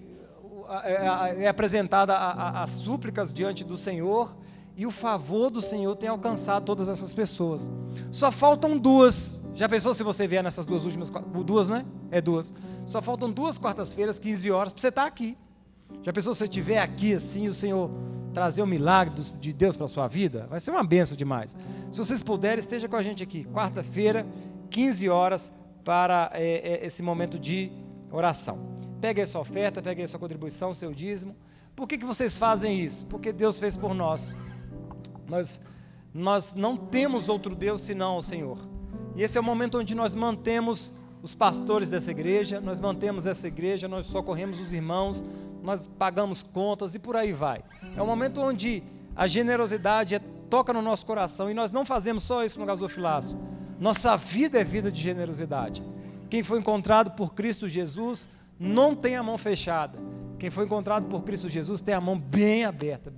é apresentada as súplicas diante do Senhor e o favor do Senhor tem alcançado todas essas pessoas. Só faltam 2. Já pensou se você vier nessas 2 últimas? 2, né? 2. Só faltam 2 quartas-feiras, 15 horas, para você estar aqui. Já pensou se você estiver aqui assim, o Senhor trazer o milagre de Deus para a sua vida? Vai ser uma bênção demais. Se vocês puderem, esteja com a gente aqui, quarta-feira, 15 horas, para esse momento de oração. Pegue a sua oferta, pegue a sua contribuição, o seu dízimo. Por que vocês fazem isso? Porque Deus fez por nós. Nós não temos outro Deus senão o Senhor. E esse é o momento onde nós mantemos os pastores dessa igreja, nós mantemos essa igreja, nós socorremos os irmãos, nós pagamos contas e por aí vai. É um momento onde a generosidade toca no nosso coração e nós não fazemos só isso no gasofilácio. Nossa vida é vida de generosidade. Quem foi encontrado por Cristo Jesus não tem a mão fechada. Quem foi encontrado por Cristo Jesus tem a mão bem aberta,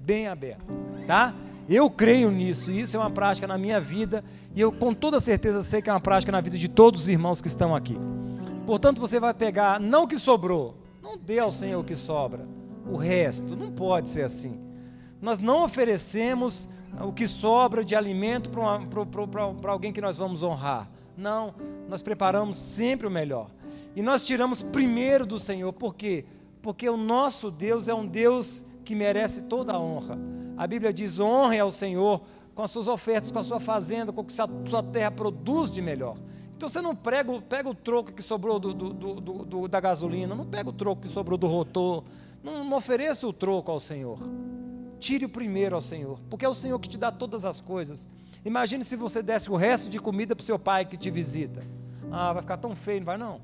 tá? Eu creio nisso, e isso é uma prática na minha vida, e eu com toda certeza sei que é uma prática na vida de todos os irmãos que estão aqui. Portanto, você vai pegar, não o que sobrou, não dê ao Senhor o que sobra, o resto, não pode ser assim. Nós não oferecemos o que sobra de alimento para alguém que nós vamos honrar. Não, nós preparamos sempre o melhor. E nós tiramos primeiro do Senhor, por quê? Porque o nosso Deus é um Deus que merece toda a honra. A Bíblia diz: honre ao Senhor com as suas ofertas, com a sua fazenda, com o que a sua terra produz de melhor. Então você não pega o troco que sobrou da gasolina, não pega o troco que sobrou do rotor, não ofereça o troco ao Senhor. Tire o primeiro ao Senhor, porque é o Senhor que te dá todas as coisas. Imagine se você desse o resto de comida para o seu pai que te visita. Vai ficar tão feio, não vai não?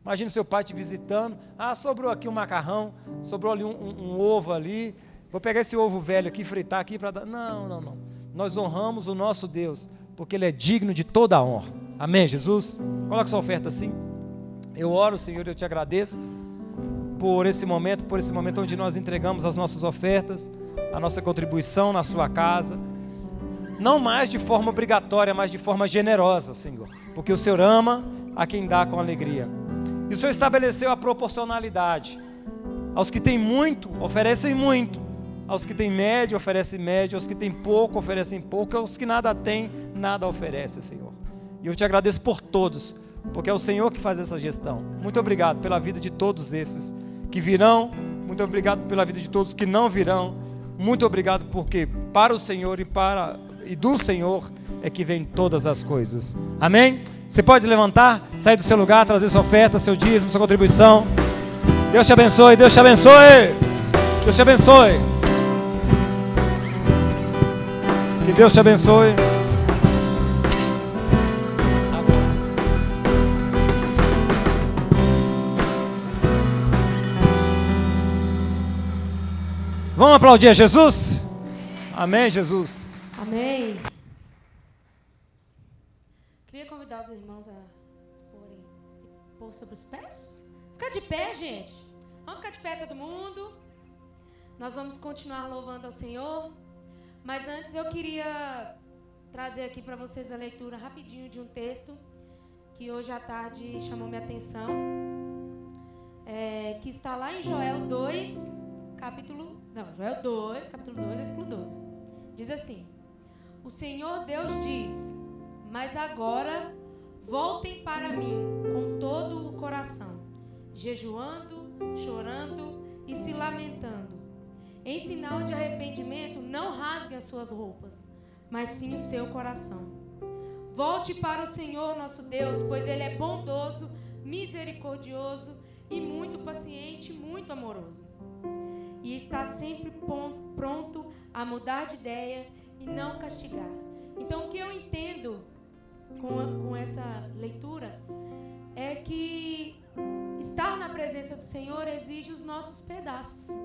Imagine seu pai te visitando, sobrou aqui um macarrão, sobrou ali um ovo ali, vou pegar esse ovo velho aqui, fritar aqui para dar... Não. Nós honramos o nosso Deus, porque Ele é digno de toda a honra. Amém, Jesus? Coloca sua oferta assim. Eu oro, Senhor, eu te agradeço por esse momento onde nós entregamos as nossas ofertas, a nossa contribuição na sua casa, não mais de forma obrigatória, mas de forma generosa, Senhor, porque o Senhor ama a quem dá com alegria. E o Senhor estabeleceu a proporcionalidade. Aos que têm muito, oferecem muito. Aos que têm médio, oferecem médio. Aos que têm pouco, oferecem pouco. Aos que nada têm, nada oferecem, Senhor. E eu te agradeço por todos, porque é o Senhor que faz essa gestão. Muito obrigado pela vida de todos esses que virão. Muito obrigado pela vida de todos que não virão. Muito obrigado porque para o Senhor e do Senhor é que vem todas as coisas. Amém? Você pode levantar, sair do seu lugar, trazer sua oferta, seu dízimo, sua contribuição. Deus te abençoe, Deus te abençoe. Deus te abençoe. Que Deus te abençoe. Vamos aplaudir a Jesus? Amém, Jesus. Amém. Queria convidar os irmãos a se pôr sobre os pés. Ficar de pé, gente. Vamos ficar de pé todo mundo. Nós vamos continuar louvando ao Senhor. Mas antes eu queria trazer aqui para vocês a leitura rapidinho de um texto que hoje à tarde chamou minha atenção. Que está lá em Joel 2, Joel 2, capítulo 2, versículo 12. Diz assim: o Senhor Deus diz: mas agora voltem para mim com todo o coração, jejuando, chorando e se lamentando. Em sinal de arrependimento, não rasguem as suas roupas, mas sim o seu coração. Volte para o Senhor nosso Deus, pois Ele é bondoso, misericordioso e muito paciente, muito amoroso. E está sempre pronto a mudar de ideia e não castigar. Então, o que eu entendo com essa leitura é que estar na presença do Senhor exige os nossos pedaços.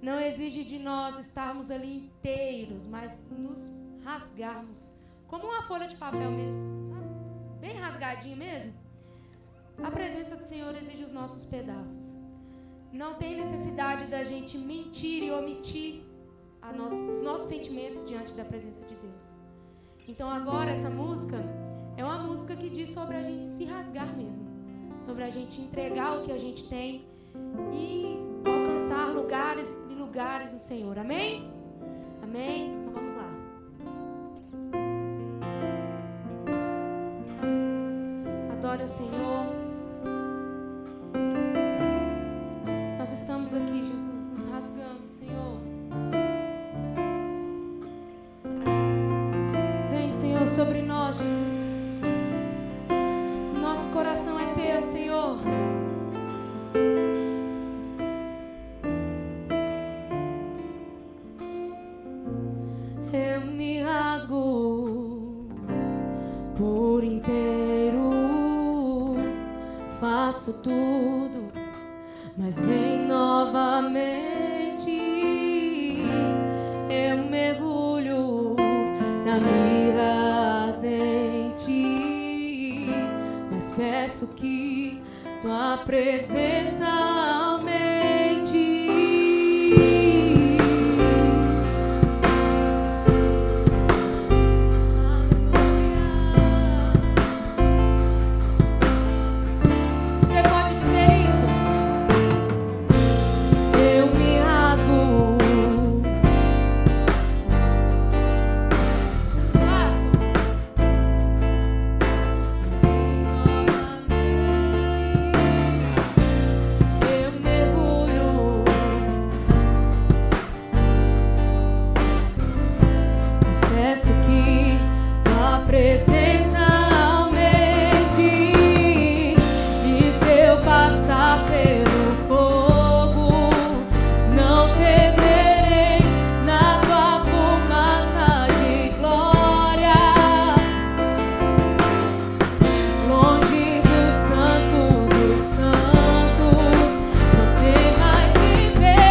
Não exige de nós estarmos ali inteiros, mas nos rasgarmos, como uma folha de papel mesmo, tá? Bem rasgadinho mesmo. A presença do Senhor exige os nossos pedaços. Não tem necessidade da gente mentir e omitir os nossos sentimentos diante da presença de Deus. Então agora essa música é uma música que diz sobre a gente se rasgar mesmo, sobre a gente entregar o que a gente tem e alcançar lugares e lugares no Senhor. Amém? Amém? Então vamos lá. Adore o Senhor. Nós estamos aqui, Jesus, nos rasgando, Senhor. Vem, Senhor, sobre nós, Jesus. Nosso coração é teu, Senhor. Eu me rasgo por inteiro, faço tudo, mas vem novamente. Eu mergulho na mirra ardente, mas peço que tua presença aumente. Você pode dizer isso? Eu me rasgo, faço, mas vem novamente. Eu mergulho, mas peço que tua presença aumente. E se eu passar pelo fogo, não temerei na tua fumaça de glória. Longe do santo dos santos, você mais me vê.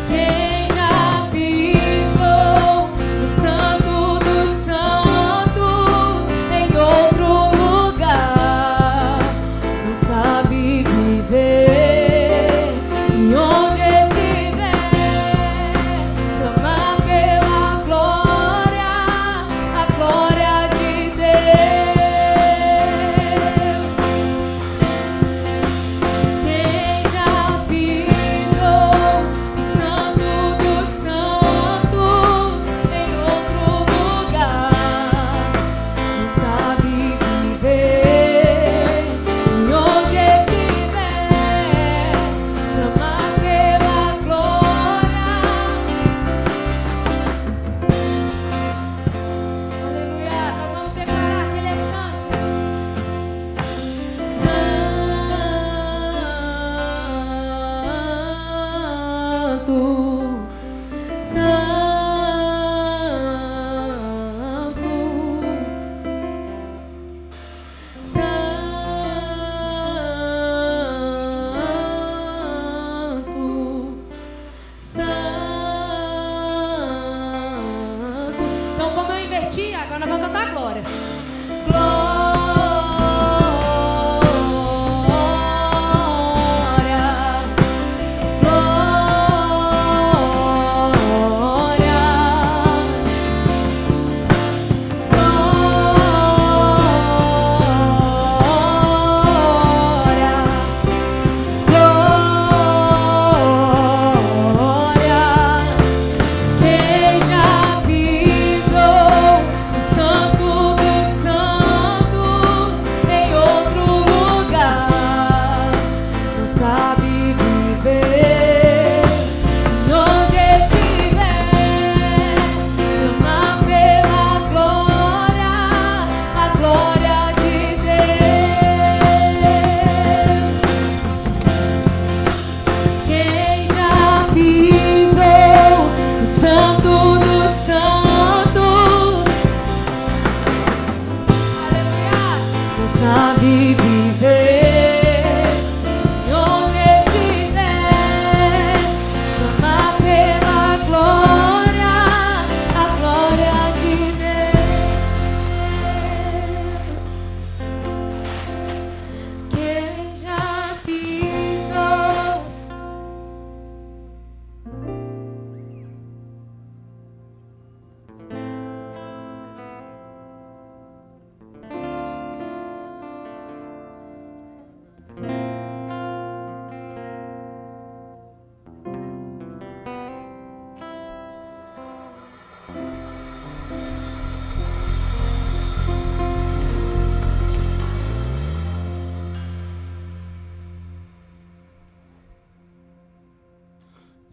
Quem já pisou no santo dos santos em outro lugar não sabe viver. E onde estiver, clamar pela glória, a glória de Deus. Quem já pisou no santo dos santos em outro lugar não sabe viver. E onde estiver, clamar pela glória. Aleluia. Nós vamos declarar que Ele é santo. Santo, santo, santo. Então, como eu inverti, agora nós vamos cantar a glória. Glória, glória,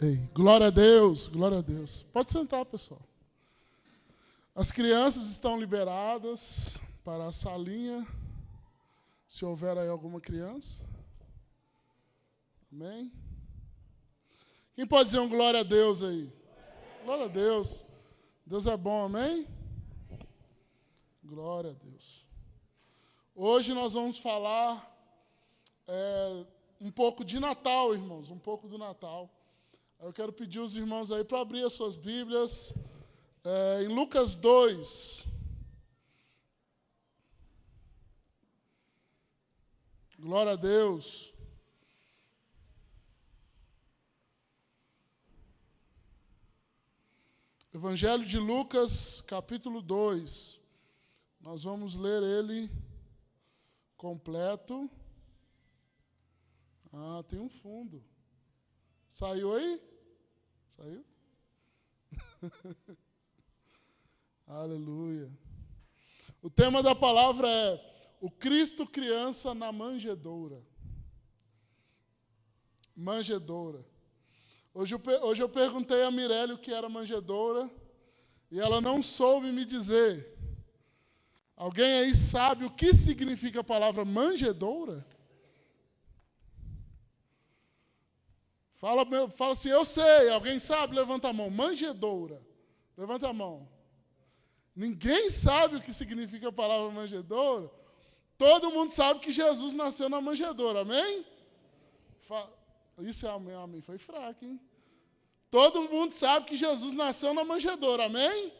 Ei, glória a Deus, glória a Deus. Pode sentar, pessoal. As crianças estão liberadas para a salinha, se houver aí alguma criança. Amém? Quem pode dizer um glória a Deus aí? Glória a Deus. Deus é bom, amém? Glória a Deus. Hoje nós vamos falar um pouco de Natal, irmãos, um pouco do Natal. Eu quero pedir os irmãos aí para abrir as suas Bíblias em Lucas 2. Glória a Deus. Evangelho de Lucas, capítulo 2. Nós vamos ler ele completo. Ah, tem um fundo. Saiu aí? Saiu? Aleluia. O tema da palavra é o Cristo criança na manjedoura. Manjedoura. Hoje eu perguntei a Mirelle o que era manjedoura e ela não soube me dizer. Alguém aí sabe o que significa a palavra manjedoura? Fala assim, eu sei. Alguém sabe? Levanta a mão. Manjedoura. Levanta a mão. Ninguém sabe o que significa a palavra manjedoura? Todo mundo sabe que Jesus nasceu na manjedoura. Amém? Isso é amém, amém. Foi fraco, hein? Todo mundo sabe que Jesus nasceu na manjedoura. Amém?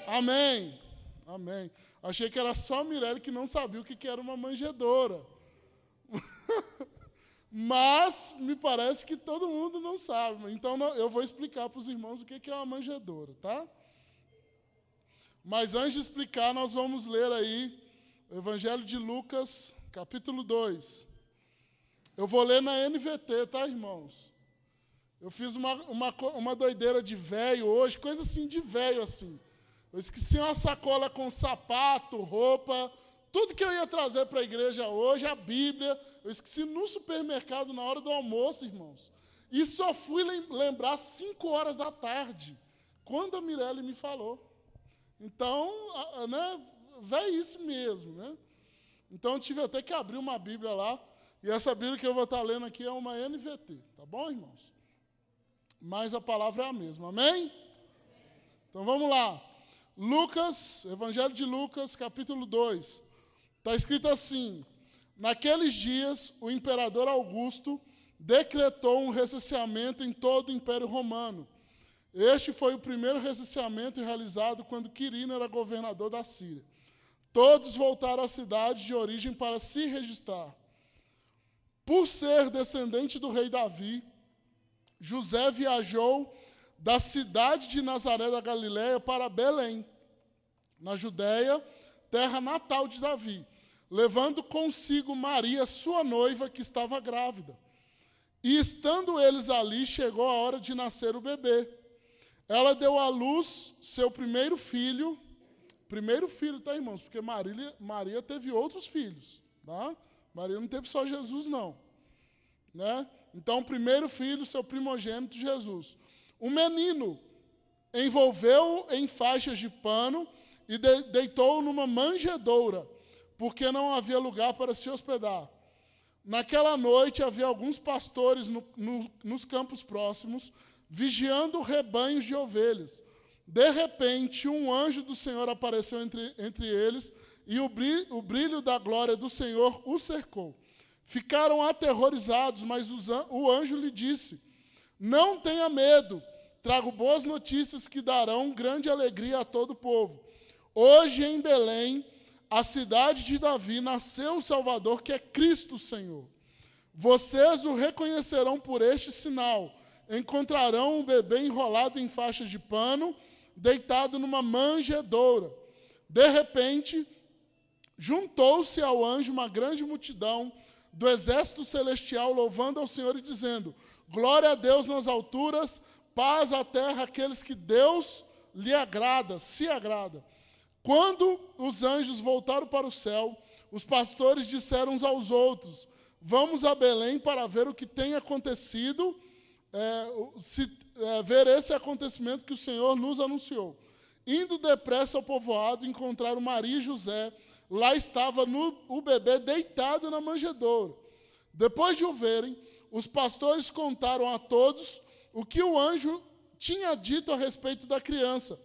Amém. Amém. Achei que era só a Mirelle que não sabia o que era uma manjedoura. Mas me parece que todo mundo não sabe. Então eu vou explicar para os irmãos o que é uma manjedoura, tá? Mas antes de explicar, nós vamos ler aí o Evangelho de Lucas, capítulo 2. Eu vou ler na NVT, tá, irmãos? Eu fiz uma doideira de velho hoje, coisa assim de velho assim. Eu esqueci uma sacola com sapato, roupa, tudo que eu ia trazer para a igreja hoje, a Bíblia, eu esqueci no supermercado na hora do almoço, irmãos. E só fui lembrar 5 horas da tarde, quando a Mirelle me falou. Então, né, velhice mesmo, né? Então, eu tive até que abrir uma Bíblia lá, e essa Bíblia que eu vou estar lendo aqui é uma NVT, tá bom, irmãos? Mas a palavra é a mesma, amém? Então, vamos lá. Lucas, Evangelho de Lucas, capítulo 2. Está escrito assim: naqueles dias, o imperador Augusto decretou um recenseamento em todo o Império Romano. Este foi o primeiro recenseamento realizado quando Quirino era governador da Síria. Todos voltaram à cidade de origem para se registrar. Por ser descendente do rei Davi, José viajou da cidade de Nazaré da Galiléia para Belém, na Judéia, terra natal de Davi, levando consigo Maria, sua noiva, que estava grávida. E estando eles ali, chegou a hora de nascer o bebê. Ela deu à luz seu primeiro filho, tá, irmãos? Porque Maria teve outros filhos, tá? Maria não teve só Jesus, não. Né? Então, o primeiro filho, seu primogênito, Jesus. Um menino envolveu-o em faixas de pano e deitou-o numa manjedoura, porque não havia lugar para se hospedar. Naquela noite havia alguns pastores nos campos próximos, vigiando rebanhos de ovelhas. De repente, um anjo do Senhor apareceu entre eles, e o brilho da glória do Senhor os cercou. Ficaram aterrorizados, mas o anjo lhe disse: não tenha medo, trago boas notícias que darão grande alegria a todo o povo. Hoje em Belém, a cidade de Davi, nasceu o Salvador, que é Cristo Senhor. Vocês o reconhecerão por este sinal. Encontrarão um bebê enrolado em faixas de pano, deitado numa manjedoura. De repente, juntou-se ao anjo uma grande multidão do exército celestial, louvando ao Senhor e dizendo: glória a Deus nas alturas, paz à terra àqueles que Deus lhe agrada, se agrada. Quando os anjos voltaram para o céu, os pastores disseram uns aos outros: vamos a Belém para ver o que tem acontecido ver esse acontecimento que o Senhor nos anunciou. Indo depressa ao povoado, encontraram Maria e José. Lá estava o bebê deitado na manjedoura. Depois de o verem, os pastores contaram a todos o que o anjo tinha dito a respeito da criança.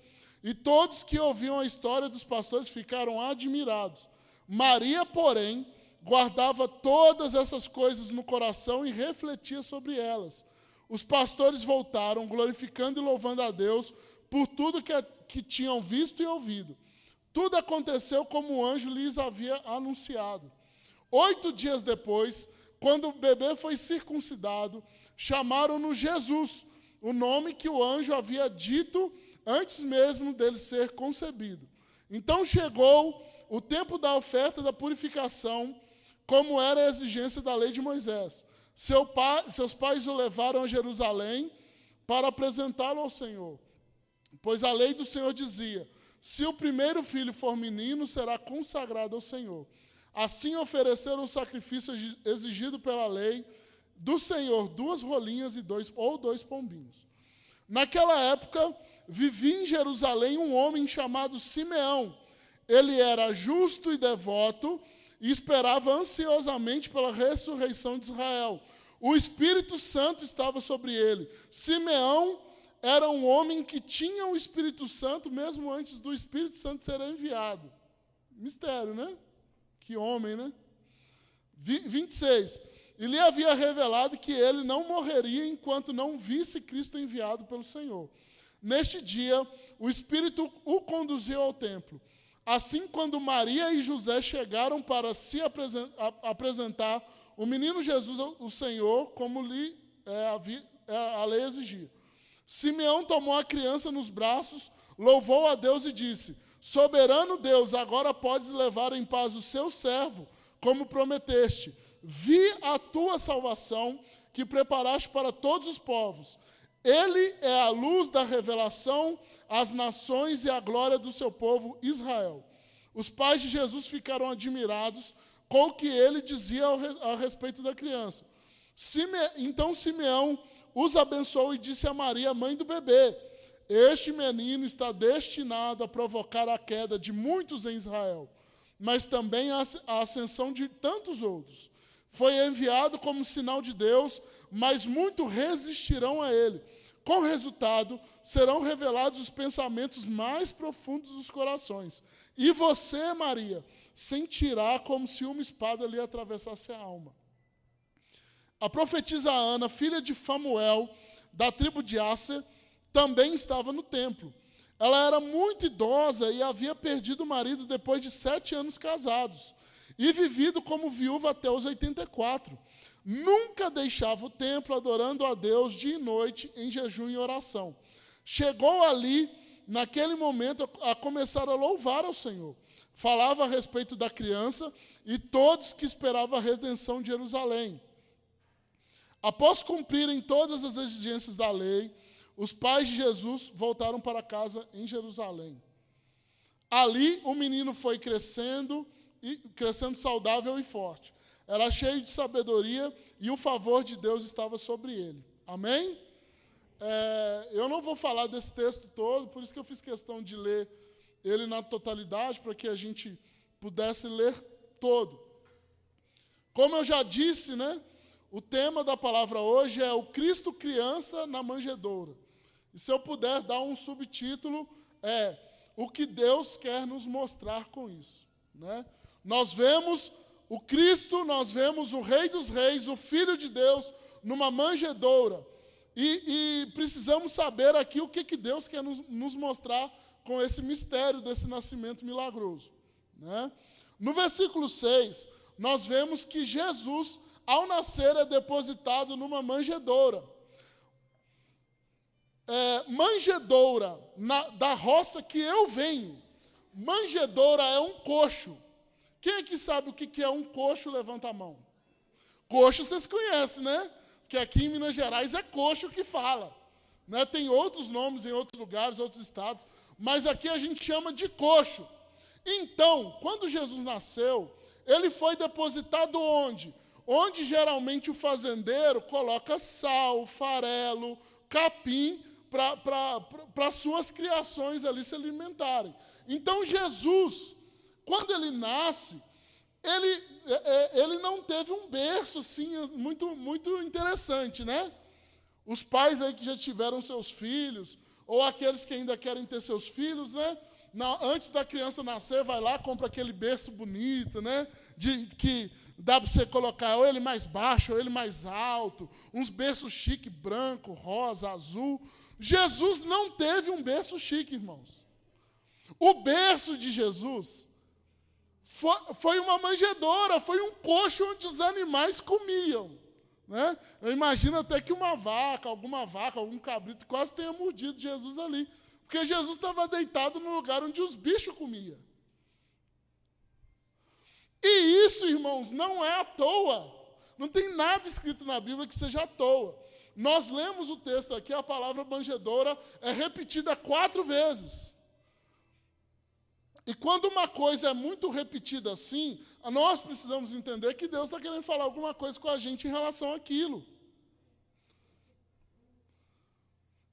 E todos que ouviam a história dos pastores ficaram admirados. Maria, porém, guardava todas essas coisas no coração e refletia sobre elas. Os pastores voltaram, glorificando e louvando a Deus por tudo que tinham visto e ouvido. Tudo aconteceu como o anjo lhes havia anunciado. 8 dias depois, quando o bebê foi circuncidado, chamaram-no Jesus, o nome que o anjo havia dito antes mesmo dele ser concebido. Então chegou o tempo da oferta da purificação, como era a exigência da lei de Moisés. Seus pais o levaram a Jerusalém para apresentá-lo ao Senhor. Pois a lei do Senhor dizia: se o primeiro filho for menino, será consagrado ao Senhor. Assim ofereceram o sacrifício exigido pela lei do Senhor, 2 rolinhas e 2 pombinhos. Naquela época, vivia em Jerusalém um homem chamado Simeão. Ele era justo e devoto e esperava ansiosamente pela ressurreição de Israel. O Espírito Santo estava sobre ele. Simeão era um homem que tinha o Espírito Santo mesmo antes do Espírito Santo ser enviado. Mistério, né? Que homem, né? 26. E lhe havia revelado que ele não morreria enquanto não visse Cristo enviado pelo Senhor. Neste dia, o Espírito o conduziu ao templo. Assim, quando Maria e José chegaram para se apresentar o menino Jesus ao Senhor, como a lei exigia. Simeão tomou a criança nos braços, louvou a Deus e disse: soberano Deus, agora podes levar em paz o seu servo, como prometeste. Vi a tua salvação, que preparaste para todos os povos. Ele é a luz da revelação às nações e a glória do seu povo Israel. Os pais de Jesus ficaram admirados com o que ele dizia a respeito da criança. Então Simeão os abençoou e disse a Maria, mãe do bebê: este menino está destinado a provocar a queda de muitos em Israel, mas também a ascensão de tantos outros. Foi enviado como sinal de Deus, mas muitos resistirão a ele. Com resultado, serão revelados os pensamentos mais profundos dos corações. E você, Maria, sentirá como se uma espada lhe atravessasse a alma. A profetisa Ana, filha de Famuel, da tribo de Asser, também estava no templo. Ela era muito idosa e havia perdido o marido depois de 7 anos casados, e vivido como viúva até os 84. Nunca deixava o templo, adorando a Deus dia e noite, em jejum e oração. Chegou ali, naquele momento, a começar a louvar ao Senhor. Falava a respeito da criança e todos que esperavam a redenção de Jerusalém. Após cumprirem todas as exigências da lei, os pais de Jesus voltaram para casa em Jerusalém. Ali o menino foi crescendo saudável e forte. Era cheio de sabedoria e o favor de Deus estava sobre ele. Amém? Eu não vou falar desse texto todo, por isso que eu fiz questão de ler ele na totalidade, para que a gente pudesse ler todo. Como eu já disse, né, o tema da palavra hoje é o Cristo criança na manjedoura. E se eu puder dar um subtítulo, é o que Deus quer nos mostrar com isso, né? Nós vemos o Cristo, nós vemos o Rei dos Reis, o Filho de Deus, numa manjedoura. E precisamos saber aqui o que Deus quer nos mostrar com esse mistério desse nascimento milagroso, né? No versículo 6, nós vemos que Jesus, ao nascer, é depositado numa manjedoura. Manjedoura, da roça que eu venho, manjedoura é um coxo. Quem é que sabe o que é um coxo? Levanta a mão. Coxo vocês conhecem, né? Porque aqui em Minas Gerais é coxo que fala, né? Tem outros nomes em outros lugares, outros estados, mas aqui a gente chama de coxo. Então, quando Jesus nasceu, ele foi depositado onde? onde geralmente o fazendeiro coloca sal, farelo, capim, para suas criações ali se alimentarem. Então, Jesus, quando ele nasce, ele não teve um berço assim, muito, muito interessante, né? Os pais aí que já tiveram seus filhos, ou aqueles que ainda querem ter seus filhos, né? Antes da criança nascer, vai lá, compra aquele berço bonito, né? Que dá para você colocar ou ele mais baixo, ou ele mais alto, uns berços chique, branco, rosa, azul. Jesus não teve um berço chique, irmãos. O berço de Jesus foi uma manjedoura, foi um coxo onde os animais comiam. Né? Eu imagino até que alguma vaca, algum cabrito quase tenha mordido Jesus ali. Porque Jesus estava deitado no lugar onde os bichos comiam. E isso, irmãos, não é à toa. Não tem nada escrito na Bíblia que seja à toa. Nós lemos o texto aqui, a palavra manjedoura é repetida 4 vezes. E quando uma coisa é muito repetida assim, nós precisamos entender que Deus está querendo falar alguma coisa com a gente em relação àquilo.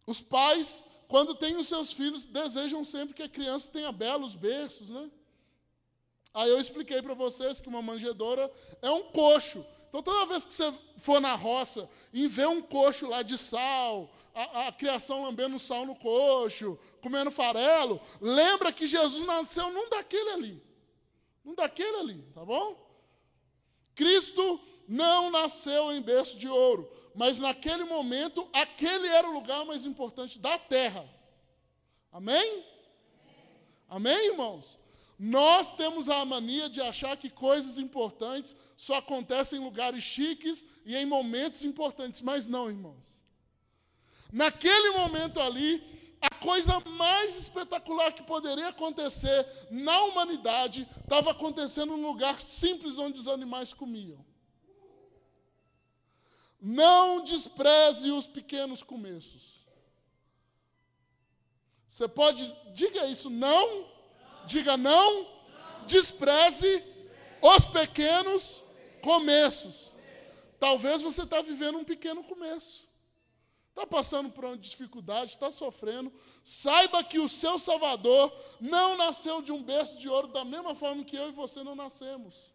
Os pais, quando têm os seus filhos, desejam sempre que a criança tenha belos berços, né? Aí eu expliquei para vocês que uma manjedoura é um coxo. Então, toda vez que você for na roça e ver um coxo lá de sal, a criação lambendo sal no coxo, comendo farelo, lembra que Jesus nasceu num daquele ali. Num daquele ali, tá bom? Cristo não nasceu em berço de ouro, mas naquele momento, aquele era o lugar mais importante da terra. Amém? Amém, irmãos? Nós temos a mania de achar que coisas importantes só acontecem em lugares chiques e em momentos importantes, mas não, irmãos. Naquele momento ali, a coisa mais espetacular que poderia acontecer na humanidade estava acontecendo num lugar simples onde os animais comiam. Não despreze os pequenos começos. Você pode, diga isso, não. Diga não, despreze os pequenos começos. Talvez você está vivendo um pequeno começo. Está passando por uma dificuldade, está sofrendo. Saiba que o seu Salvador não nasceu de um berço de ouro da mesma forma que eu e você não nascemos.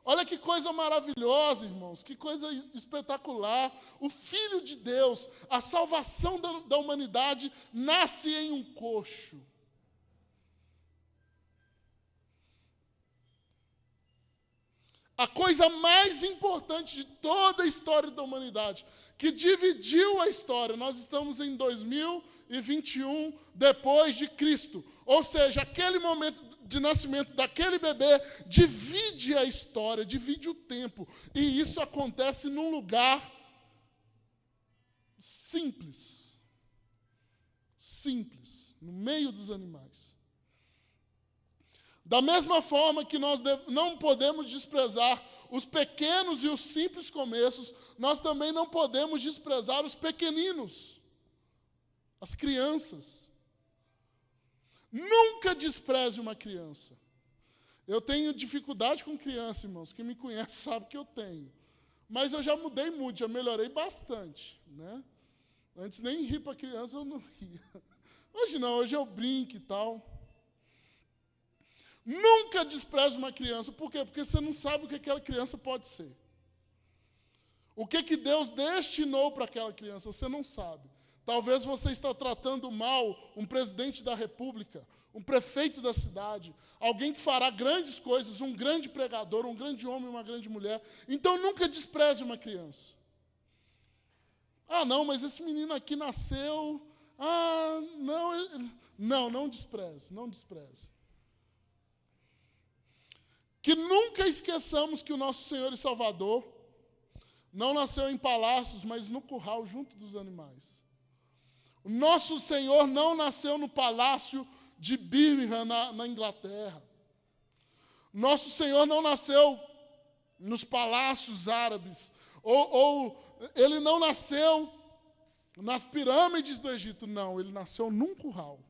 Olha que coisa maravilhosa, irmãos, que coisa espetacular. O Filho de Deus, a salvação da humanidade, nasce em um coxo. A coisa mais importante de toda a história da humanidade, que dividiu a história. Nós estamos em 2021 depois de Cristo. Ou seja, aquele momento de nascimento daquele bebê divide a história, divide o tempo. E isso acontece num lugar simples. Simples, no meio dos animais. Da mesma forma que nós não podemos desprezar os pequenos e os simples começos, nós também não podemos desprezar os pequeninos, as crianças. Nunca despreze uma criança. Eu tenho dificuldade com criança, irmãos. Quem me conhece sabe que eu tenho. Mas eu já mudei muito, já melhorei bastante. Né? Antes nem rir para criança eu não ria. Hoje não, hoje eu brinco e tal. Nunca despreze uma criança. Por quê? Porque você não sabe o que aquela criança pode ser. O que Deus destinou para aquela criança, você não sabe. Talvez você está tratando mal um presidente da república, um prefeito da cidade, alguém que fará grandes coisas, um grande pregador, um grande homem, uma grande mulher. Então, nunca despreze uma criança. Ah, não, mas esse menino aqui nasceu... Ah, não, não despreze, não despreze. Que nunca esqueçamos que o nosso Senhor e Salvador não nasceu em palácios, mas no curral junto dos animais. O nosso Senhor não nasceu no palácio de Birmingham, na Inglaterra. Nosso Senhor não nasceu nos palácios árabes. Ou ele não nasceu nas pirâmides do Egito. Não, ele nasceu num curral.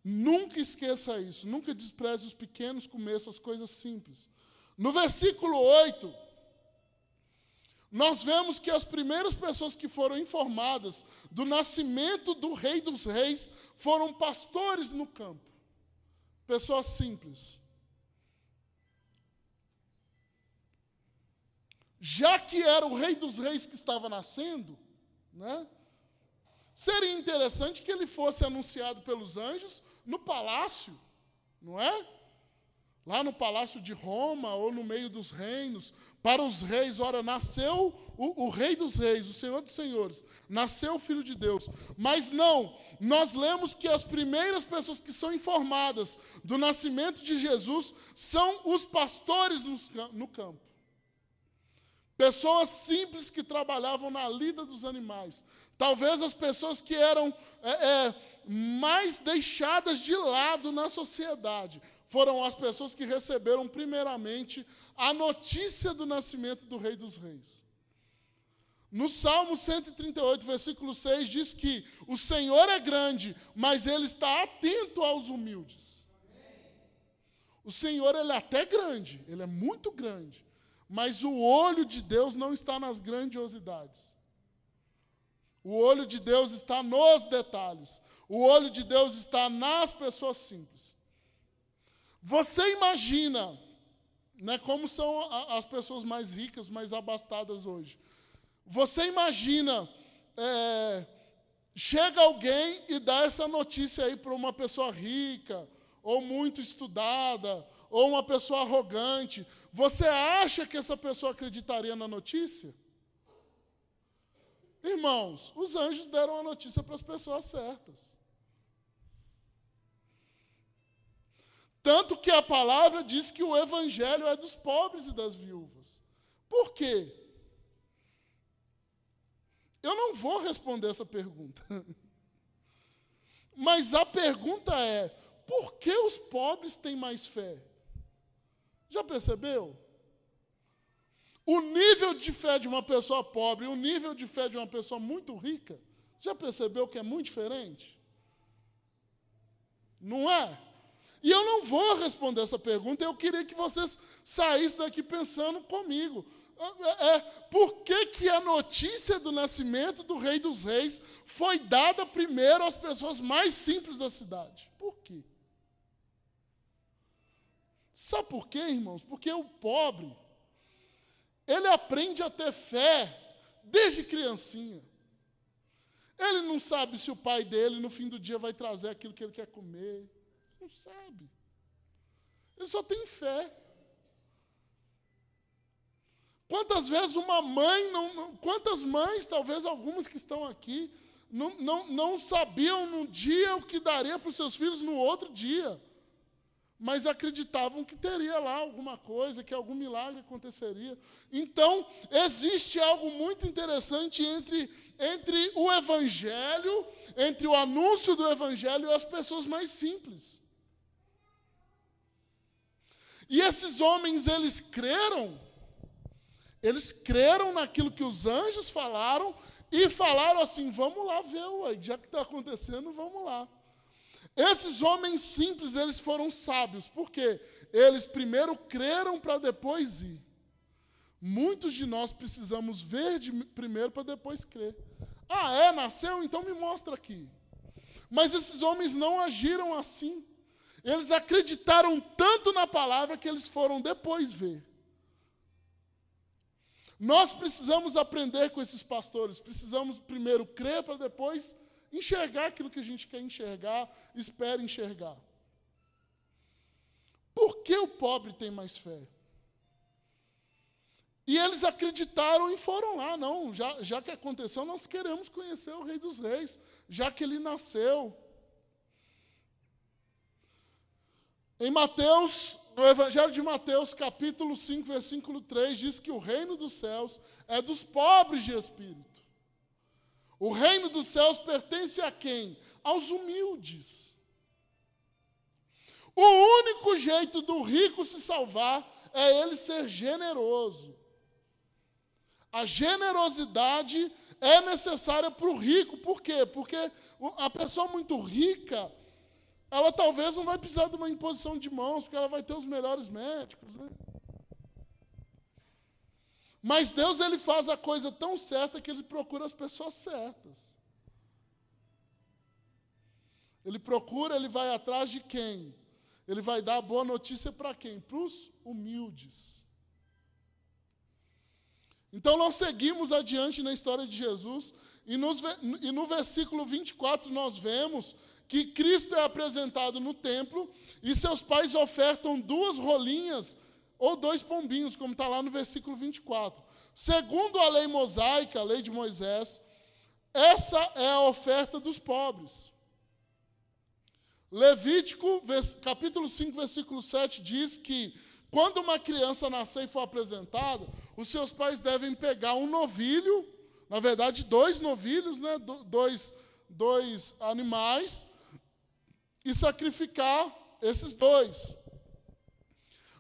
Nunca esqueça isso, nunca despreze os pequenos começos, as coisas simples. No versículo 8, nós vemos que as primeiras pessoas que foram informadas do nascimento do Rei dos Reis foram pastores no campo. Pessoas simples. Já que era o Rei dos Reis que estava nascendo, né, seria interessante que ele fosse anunciado pelos anjos no palácio, não é? Lá no palácio de Roma, ou no meio dos reinos, para os reis. Ora, nasceu o Rei dos Reis, o Senhor dos Senhores, nasceu o Filho de Deus. Mas não, nós lemos que as primeiras pessoas que são informadas do nascimento de Jesus são os pastores no campo. Pessoas simples que trabalhavam na lida dos animais. Talvez as pessoas que eram mais deixadas de lado na sociedade foram as pessoas que receberam primeiramente a notícia do nascimento do Rei dos Reis. No Salmo 138, versículo 6, diz que o Senhor é grande, mas Ele está atento aos humildes. O Senhor, Ele é até grande, Ele é muito grande, mas o olho de Deus não está nas grandiosidades. O olho de Deus está nos detalhes. O olho de Deus está nas pessoas simples. Você imagina, né, como são as pessoas mais ricas, mais abastadas hoje. Você imagina, chega alguém e dá essa notícia aí para uma pessoa rica, ou muito estudada, ou uma pessoa arrogante. Você acha que essa pessoa acreditaria na notícia? Irmãos, os anjos deram a notícia para as pessoas certas. Tanto que a palavra diz que o evangelho é dos pobres e das viúvas. Por quê? Eu não vou responder essa pergunta. Mas a pergunta é, por que os pobres têm mais fé? Já percebeu? O nível de fé de uma pessoa pobre e o nível de fé de uma pessoa muito rica, já percebeu que é muito diferente? Não é? E eu não vou responder essa pergunta, eu queria que vocês saíssem daqui pensando comigo. Por que a notícia do nascimento do Rei dos Reis foi dada primeiro às pessoas mais simples da cidade? Por quê? Sabe por quê, irmãos? Porque o pobre, ele aprende a ter fé desde criancinha. Ele não sabe se o pai dele, no fim do dia, vai trazer aquilo que ele quer comer. Não sabe. Ele só tem fé. Quantas vezes uma mãe, quantas mães, talvez algumas que estão aqui, não sabiam num dia o que daria para os seus filhos no outro dia, mas acreditavam que teria lá alguma coisa, que algum milagre aconteceria. Então, existe algo muito interessante entre o Evangelho, entre o anúncio do Evangelho e as pessoas mais simples. E esses homens, eles creram naquilo que os anjos falaram e falaram assim, vamos lá ver, ué, já que está acontecendo, vamos lá. Esses homens simples, eles foram sábios. Por quê? Eles primeiro creram para depois ir. Muitos de nós precisamos ver primeiro para depois crer. Ah, nasceu? Então me mostra aqui. Mas esses homens não agiram assim. Eles acreditaram tanto na palavra que eles foram depois ver. Nós precisamos aprender com esses pastores. Precisamos primeiro crer para depois enxergar aquilo que a gente quer enxergar, espera enxergar. Por que o pobre tem mais fé? E eles acreditaram e foram lá. Não, já que aconteceu, nós queremos conhecer o Rei dos Reis, já que ele nasceu. Em Mateus, no Evangelho de Mateus, capítulo 5, versículo 3, diz que o reino dos céus é dos pobres de espírito. O reino dos céus pertence a quem? Aos humildes. O único jeito do rico se salvar é ele ser generoso. A generosidade é necessária para o rico. Por quê? Porque a pessoa muito rica, ela talvez não vai precisar de uma imposição de mãos, porque ela vai ter os melhores médicos, né? Mas Deus, ele faz a coisa tão certa que ele procura as pessoas certas. Ele procura, ele vai atrás de quem? Ele vai dar a boa notícia para quem? Para os humildes. Então nós seguimos adiante na história de Jesus, e no versículo 24 nós vemos que Cristo é apresentado no templo, e seus pais ofertam 2 rolinhas ou 2 pombinhos, como está lá no versículo 24. Segundo a lei mosaica, a lei de Moisés, essa é a oferta dos pobres. Levítico, capítulo 5, versículo 7, diz que quando uma criança nascer e for apresentada, os seus pais devem pegar um novilho, na verdade 2 novilhos, né, dois animais, e sacrificar esses 2.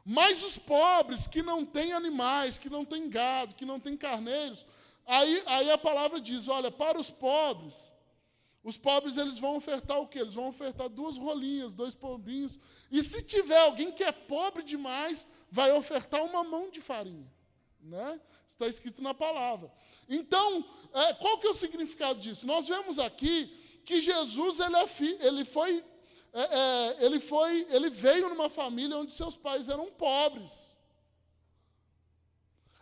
Mas os pobres que não têm animais, que não têm gado, que não têm carneiros, aí a palavra diz, olha, para os pobres eles vão ofertar o quê? Eles vão ofertar 2 rolinhas, 2 pombinhos, e se tiver alguém que é pobre demais, vai ofertar 1 mão de farinha, né? Está escrito na palavra. Então, qual que é o significado disso? Nós vemos aqui que Jesus, ele veio numa família onde seus pais eram pobres.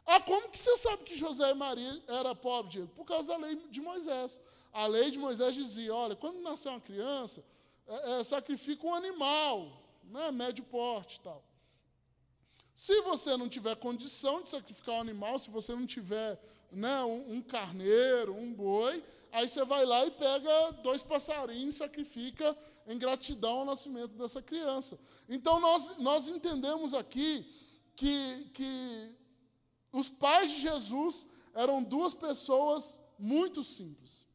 Ah, como que você sabe que José e Maria eram pobres, Diego? Por causa da lei de Moisés. A lei de Moisés dizia, olha, quando nascer uma criança, sacrifica um animal, né, médio porte e tal. Se você não tiver condição de sacrificar um animal, se você não tiver, né, um carneiro, um boi, aí você vai lá e pega 2 passarinhos e sacrifica em gratidão ao nascimento dessa criança. Então, nós entendemos aqui que os pais de Jesus eram 2 pessoas muito simples.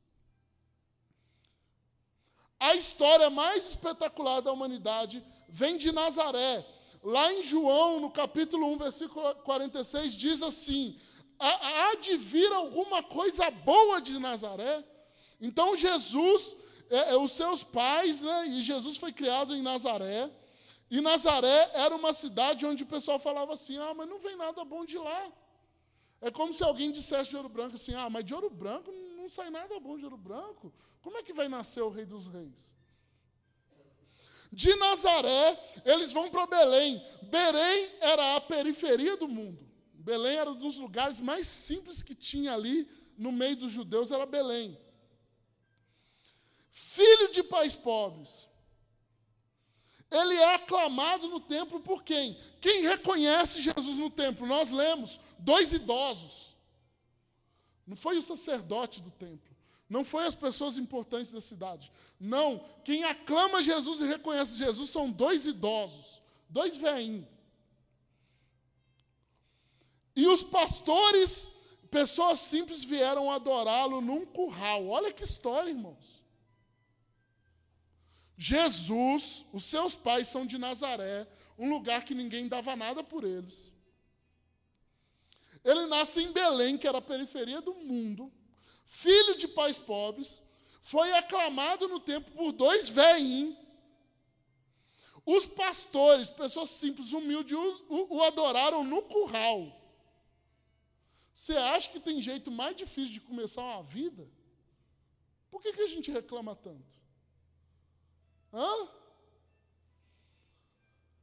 A história mais espetacular da humanidade vem de Nazaré. Lá em João, no capítulo 1, versículo 46, diz assim, há de vir alguma coisa boa de Nazaré? Então Jesus, os seus pais, né, e Jesus foi criado em Nazaré, e Nazaré era uma cidade onde o pessoal falava assim, mas não vem nada bom de lá. É como se alguém dissesse de Ouro Branco assim, mas de Ouro Branco não sai nada bom de Ouro Branco. Como é que vai nascer o Rei dos Reis? De Nazaré, eles vão para Belém. Belém era a periferia do mundo. Belém era um dos lugares mais simples que tinha ali no meio dos judeus, era Belém. Filho de pais pobres. Ele é aclamado no templo por quem? Quem reconhece Jesus no templo? Nós lemos 2 idosos. Não foi o sacerdote do templo. Não foi as pessoas importantes da cidade. Não, quem aclama Jesus e reconhece Jesus são 2 idosos, 2 velhinhos. E os pastores, pessoas simples, vieram adorá-lo num curral. Olha que história, irmãos. Jesus, os seus pais são de Nazaré, um lugar que ninguém dava nada por eles. Ele nasce em Belém, que era a periferia do mundo, filho de pais pobres, foi aclamado no templo por 2 velhinhos. Os pastores, pessoas simples, humildes, o adoraram no curral. Você acha que tem jeito mais difícil de começar uma vida? Por que a gente reclama tanto?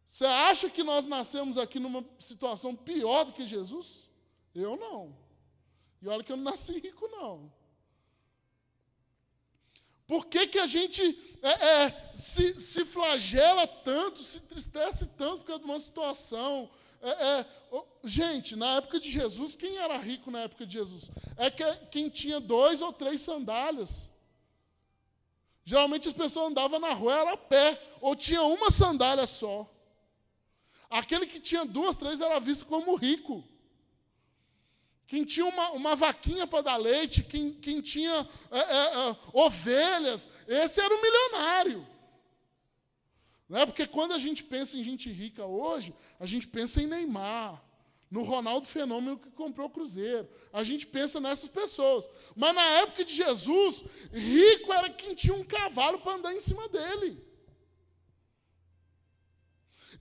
Você acha que nós nascemos aqui numa situação pior do que Jesus? Eu não. E olha que eu não nasci rico, não. Por que a gente se flagela tanto, se entristece tanto por causa de uma situação? Gente, na época de Jesus, quem era rico na época de Jesus? Quem tinha 2 ou 3 sandálias. Geralmente as pessoas andavam na rua, era a pé, ou tinha uma sandália só. Aquele que tinha 2, 3 era visto como rico. Quem tinha uma vaquinha para dar leite, quem tinha ovelhas, esse era o milionário. Não é? Porque quando a gente pensa em gente rica hoje, a gente pensa em Neymar, no Ronaldo Fenômeno que comprou o Cruzeiro. A gente pensa nessas pessoas. Mas na época de Jesus, rico era quem tinha um cavalo para andar em cima dele.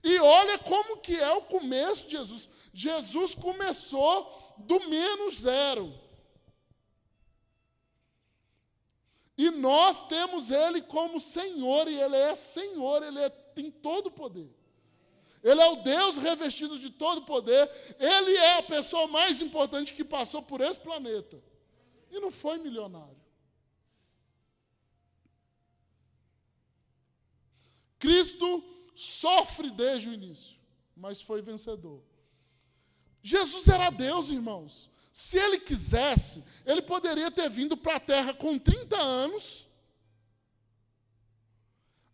E olha como que é o começo de Jesus. Jesus começou do menos zero. E nós temos Ele como Senhor, e Ele é Senhor, tem todo o poder. Ele é o Deus revestido de todo o poder. Ele é a pessoa mais importante que passou por esse planeta. E não foi milionário. Cristo sofre desde o início, mas foi vencedor. Jesus era Deus, irmãos. Se Ele quisesse, Ele poderia ter vindo para a Terra com 30 anos,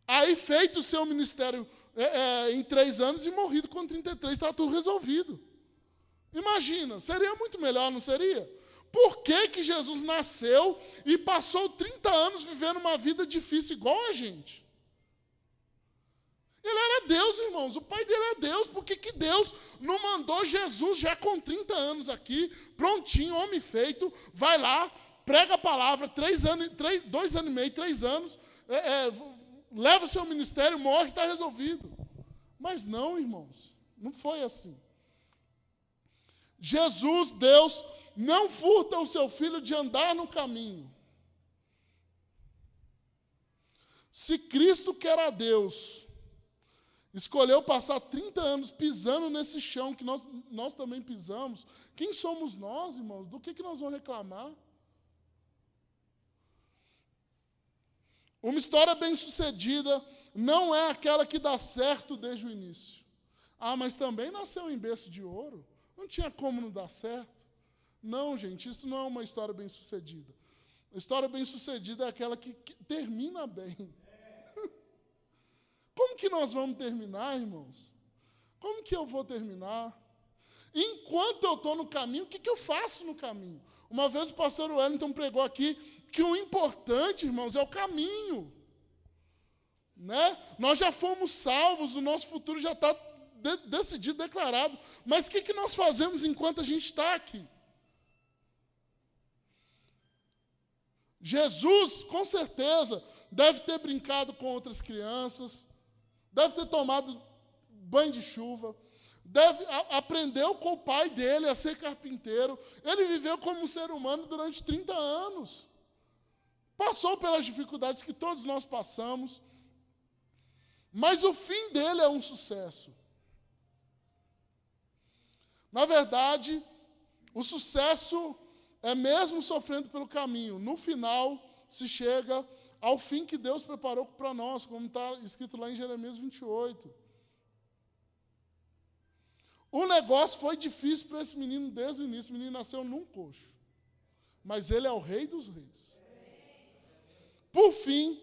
aí feito o seu ministério em 3 anos e morrido com 33, está tudo resolvido. Imagina, seria muito melhor, não seria? Por que que Jesus nasceu e passou 30 anos vivendo uma vida difícil igual a gente? Ele era Deus, irmãos, o pai dele é Deus. Por que que Deus não mandou Jesus já com 30 anos aqui, prontinho, homem feito, vai lá, prega a palavra, 2 anos e meio, 3 anos, leva o seu ministério, morre, está resolvido. Mas não, irmãos, não foi assim. Jesus, Deus, não furta o seu filho de andar no caminho. Se Cristo, que era Deus, escolheu passar 30 anos pisando nesse chão que nós também pisamos, quem somos nós, irmãos? Do que nós vamos reclamar? Uma história bem-sucedida não é aquela que dá certo desde o início. Ah, mas também nasceu em berço de ouro. Não tinha como não dar certo. Não, gente, isso não é uma história bem-sucedida. A história bem-sucedida é aquela que termina bem. Como que nós vamos terminar, irmãos? Como que eu vou terminar? Enquanto eu estou no caminho, o que eu faço no caminho? Uma vez o pastor Wellington pregou aqui que o importante, irmãos, é o caminho. Né? Nós já fomos salvos, o nosso futuro já está decidido, declarado. Mas o que nós fazemos enquanto a gente está aqui? Jesus, com certeza, deve ter brincado com outras crianças, deve ter tomado banho de chuva, aprendeu com o pai dele a ser carpinteiro. Ele viveu como um ser humano durante 30 anos. Passou pelas dificuldades que todos nós passamos. Mas o fim dele é um sucesso. Na verdade, o sucesso é mesmo sofrendo pelo caminho. No final, se chega ao fim que Deus preparou para nós, como está escrito lá em Jeremias 28. O negócio foi difícil para esse menino desde o início. O menino nasceu num coxo. Mas ele é o rei dos reis. Por fim,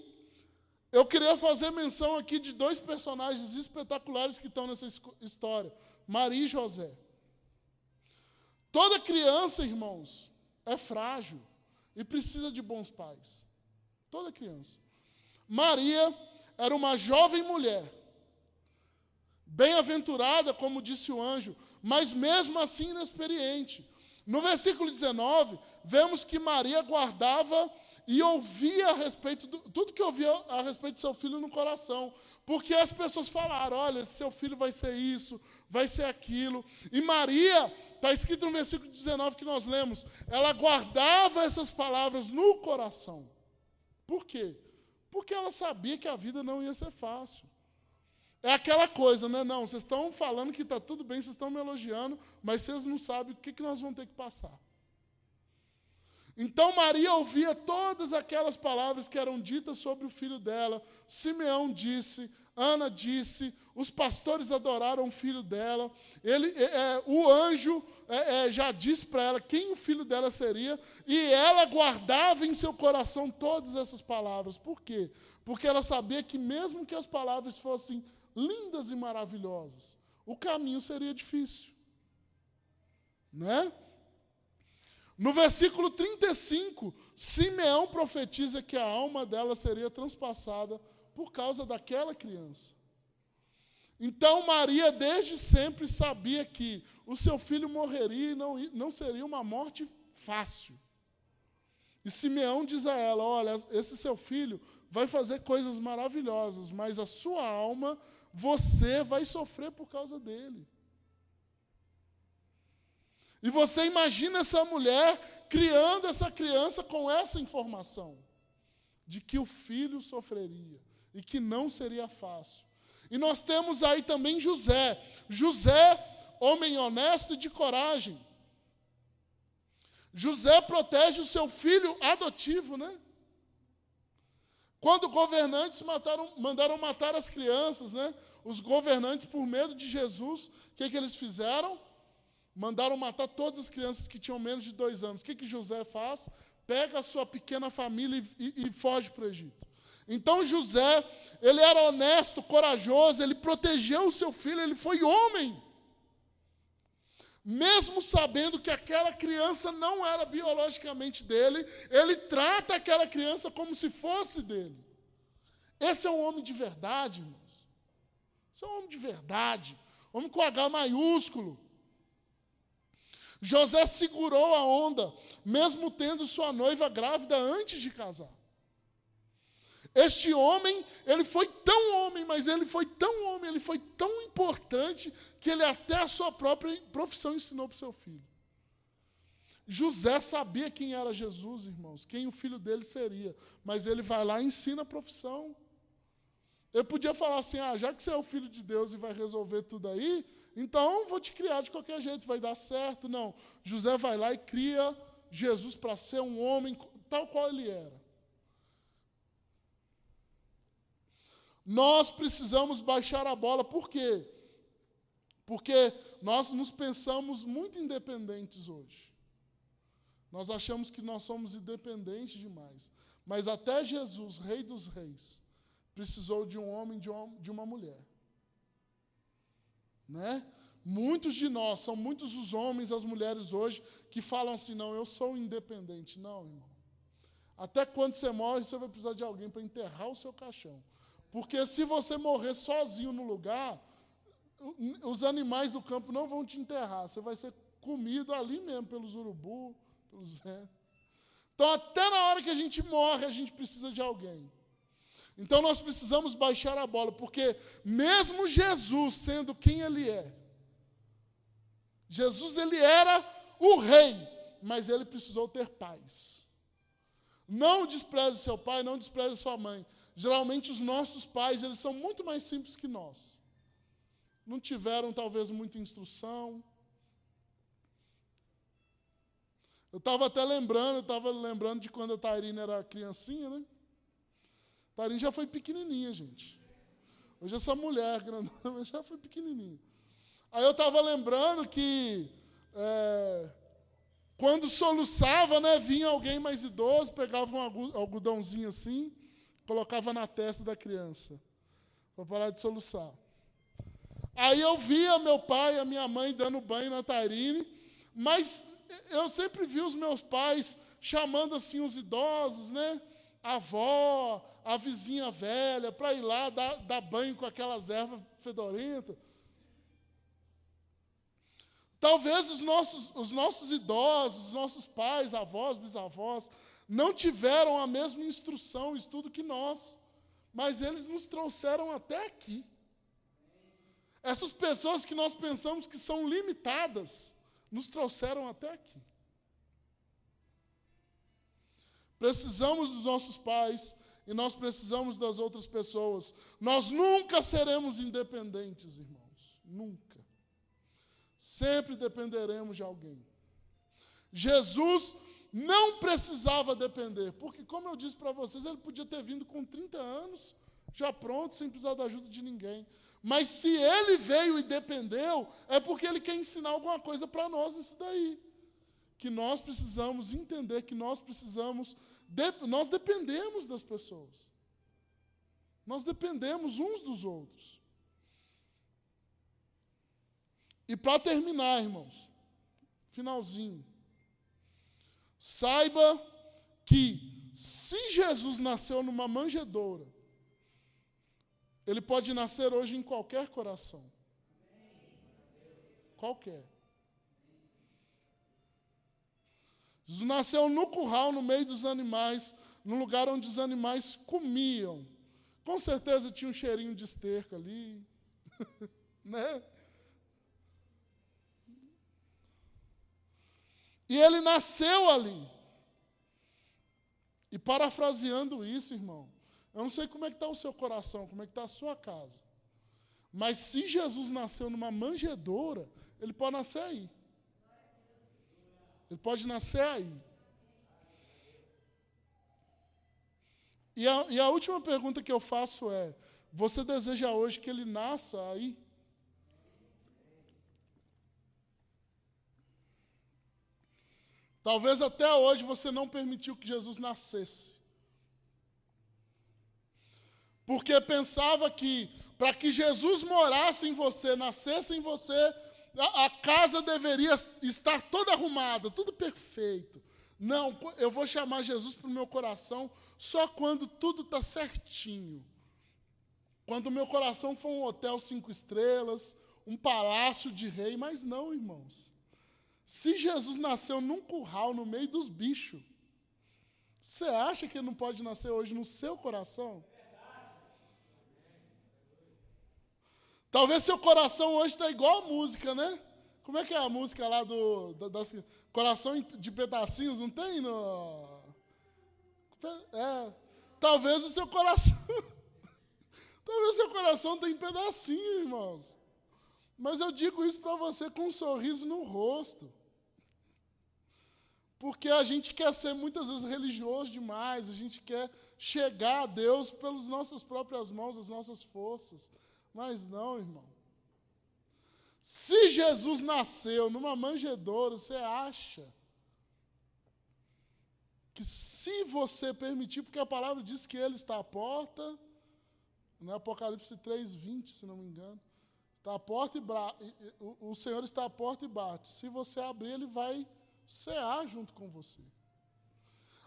eu queria fazer menção aqui de 2 personagens espetaculares que estão nessa história. Maria e José. Toda criança, irmãos, é frágil e precisa de bons pais. Toda criança. Maria era uma jovem mulher, bem-aventurada, como disse o anjo, mas mesmo assim inexperiente. No versículo 19, vemos que Maria guardava e ouvia a respeito tudo que ouvia a respeito do seu filho no coração. Porque as pessoas falaram, olha, seu filho vai ser isso, vai ser aquilo. E Maria, está escrito no versículo 19 que nós lemos, ela guardava essas palavras no coração. Por quê? Porque ela sabia que a vida não ia ser fácil. É aquela coisa, né? Não, vocês estão falando que está tudo bem, vocês estão me elogiando, mas vocês não sabem o que nós vamos ter que passar. Então Maria ouvia todas aquelas palavras que eram ditas sobre o filho dela. Simeão disse, Ana disse, os pastores adoraram o filho dela. O anjo já disse para ela quem o filho dela seria, e ela guardava em seu coração todas essas palavras. Por quê? Porque ela sabia que mesmo que as palavras fossem lindas e maravilhosas, o caminho seria difícil. Né? No versículo 35, Simeão profetiza que a alma dela seria transpassada por causa daquela criança. Então Maria desde sempre sabia que o seu filho morreria e não seria uma morte fácil. E Simeão diz a ela, olha, esse seu filho vai fazer coisas maravilhosas, mas a sua alma você vai sofrer por causa dele. E você imagina essa mulher criando essa criança com essa informação, de que o filho sofreria e que não seria fácil. E nós temos aí também José. José, homem honesto e de coragem. José protege o seu filho adotivo, né? Quando governantes mandaram matar as crianças, né? Os governantes, por medo de Jesus, o que eles fizeram? Mandaram matar todas as crianças que tinham menos de 2 anos. O que José faz? Pega a sua pequena família e foge para o Egito. Então José, ele era honesto, corajoso, ele protegeu o seu filho, ele foi homem. Mesmo sabendo que aquela criança não era biologicamente dele, ele trata aquela criança como se fosse dele. Esse é um homem de verdade, irmãos. Esse é um homem de verdade. Homem com H maiúsculo. José segurou a onda, mesmo tendo sua noiva grávida antes de casar. Este homem, ele foi tão homem, mas ele foi tão homem, ele foi tão importante, que ele até a sua própria profissão ensinou para o seu filho. José sabia quem era Jesus, irmãos, quem o filho dele seria, mas ele vai lá e ensina a profissão. Ele podia falar assim, já que você é o filho de Deus e vai resolver tudo aí, então vou te criar de qualquer jeito, vai dar certo. Não, José vai lá e cria Jesus para ser um homem tal qual ele era. Nós precisamos baixar a bola, por quê? Porque nós nos pensamos muito independentes hoje. Nós achamos que nós somos independentes demais. Mas até Jesus, Rei dos Reis, precisou de um homem e de uma mulher. Né? Muitos de nós, são muitos os homens e as mulheres hoje que falam assim, não, eu sou independente. Não, irmão. Até quando você morre, você vai precisar de alguém para enterrar o seu caixão. Porque se você morrer sozinho no lugar, os animais do campo não vão te enterrar. Você vai ser comido ali mesmo pelos urubus, pelos ventos. Então, até na hora que a gente morre, a gente precisa de alguém. Então, nós precisamos baixar a bola, porque mesmo Jesus sendo quem ele é, Jesus, ele era o rei, mas ele precisou ter pais. Não despreze seu pai, não despreze sua mãe. Geralmente os nossos pais, eles são muito mais simples que nós. Não tiveram, talvez, muita instrução. Eu estava lembrando de quando a Tairine era criancinha, né? A Tairine já foi pequenininha, gente. Hoje essa mulher grandona já foi pequenininha. Aí eu estava lembrando que quando soluçava, né, vinha alguém mais idoso, pegava um algodãozinho assim, colocava na testa da criança, para parar de soluçar. Aí eu via meu pai e a minha mãe dando banho na Tairine, mas eu sempre vi os meus pais chamando assim os idosos, né? A avó, a vizinha velha, para ir lá dar banho com aquelas ervas fedorentas. Talvez os nossos idosos, os nossos pais, avós, bisavós, não tiveram a mesma instrução, estudo que nós, mas eles nos trouxeram até aqui. Essas pessoas que nós pensamos que são limitadas, nos trouxeram até aqui. Precisamos dos nossos pais e nós precisamos das outras pessoas. Nós nunca seremos independentes, irmãos. Nunca. Sempre dependeremos de alguém. Jesus não precisava depender, porque, como eu disse para vocês, ele podia ter vindo com 30 anos, já pronto, sem precisar da ajuda de ninguém. Mas se ele veio e dependeu, é porque ele quer ensinar alguma coisa para nós nisso daí. Que nós precisamos entender, que nós dependemos das pessoas. Nós dependemos uns dos outros. E para terminar, irmãos, finalzinho, saiba que se Jesus nasceu numa manjedoura, ele pode nascer hoje em qualquer coração. Qualquer. Jesus nasceu no curral, no meio dos animais, num lugar onde os animais comiam. Com certeza tinha um cheirinho de esterco ali. né? E ele nasceu ali. E parafraseando isso, irmão, eu não sei como é que está o seu coração, como é que está a sua casa. Mas se Jesus nasceu numa manjedoura, ele pode nascer aí. Ele pode nascer aí. E a última pergunta que eu faço é, você deseja hoje que ele nasça aí? Talvez até hoje você não permitiu que Jesus nascesse. Porque pensava que para que Jesus morasse em você, nascesse em você, a casa deveria estar toda arrumada, tudo perfeito. Não, eu vou chamar Jesus para o meu coração só quando tudo está certinho. Quando o meu coração for um hotel 5 estrelas, um palácio de rei, mas não, irmãos. Se Jesus nasceu num curral no meio dos bichos, você acha que ele não pode nascer hoje no seu coração? Talvez seu coração hoje está igual a música, né? Como é que é a música lá das coração de pedacinhos? Não tem? Talvez o seu coração... Talvez seu coração tenha pedacinhos, irmãos. Mas eu digo isso para você com um sorriso no rosto. Porque a gente quer ser muitas vezes religioso demais, a gente quer chegar a Deus pelas nossas próprias mãos, as nossas forças. Mas não, irmão. Se Jesus nasceu numa manjedoura, você acha que se você permitir, porque a palavra diz que ele está à porta, no Apocalipse 3:20, se não me engano, está à porta o Senhor está à porta e bate. Se você abrir, ele vai cear junto com você.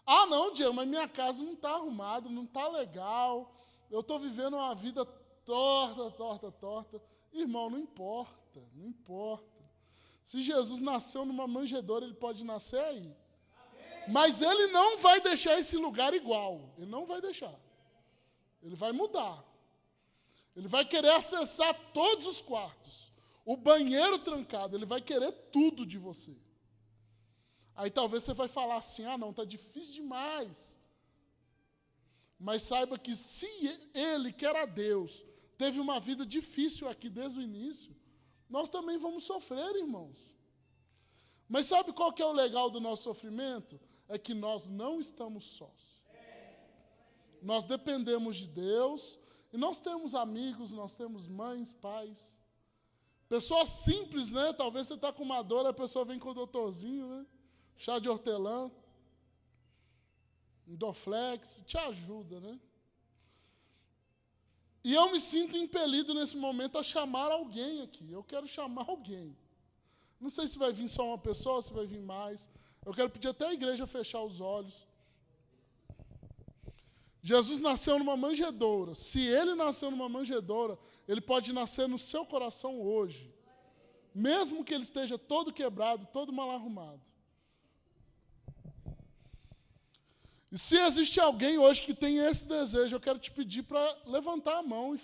Ah, não, Diego, mas minha casa não está arrumada, não está legal, eu estou vivendo uma vida torta. Irmão, não importa, não importa. Se Jesus nasceu numa manjedoura, ele pode nascer aí. Mas ele não vai deixar esse lugar igual. Ele não vai deixar. Ele vai mudar. Ele vai querer acessar todos os quartos. O banheiro trancado, ele vai querer tudo de você. Aí talvez você vai falar assim, ah não, está difícil demais. Mas saiba que se ele, que era Deus, teve uma vida difícil aqui desde o início, nós também vamos sofrer, irmãos. Mas sabe qual que é o legal do nosso sofrimento? É que nós não estamos sós. Nós dependemos de Deus, e nós temos amigos, nós temos mães, pais. Pessoas simples, né? Talvez você está com uma dor, a pessoa vem com o doutorzinho, né? Chá de hortelã, um Dorflex, te ajuda, né? E eu me sinto impelido nesse momento a chamar alguém aqui. Eu quero chamar alguém. Não sei se vai vir só uma pessoa, se vai vir mais. Eu quero pedir até a igreja fechar os olhos. Jesus nasceu numa manjedoura. Se ele nasceu numa manjedoura, ele pode nascer no seu coração hoje. Mesmo que ele esteja todo quebrado, todo mal arrumado. E se existe alguém hoje que tem esse desejo, eu quero te pedir para levantar a mão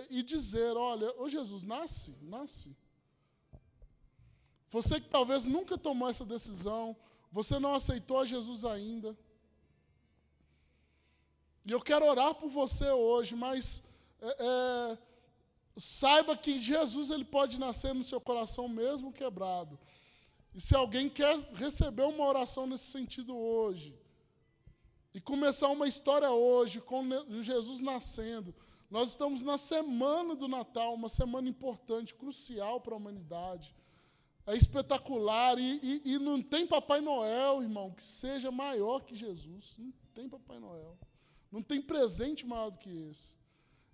e dizer, olha, ô Jesus, nasce. Você que talvez nunca tomou essa decisão, você não aceitou a Jesus ainda. E eu quero orar por você hoje, mas saiba que Jesus ele pode nascer no seu coração mesmo quebrado. E se alguém quer receber uma oração nesse sentido hoje, e começar uma história hoje com Jesus nascendo, nós estamos na semana do Natal, uma semana importante, crucial para a humanidade. É espetacular e não tem Papai Noel, irmão, que seja maior que Jesus. Não tem Papai Noel. Não tem presente maior do que esse.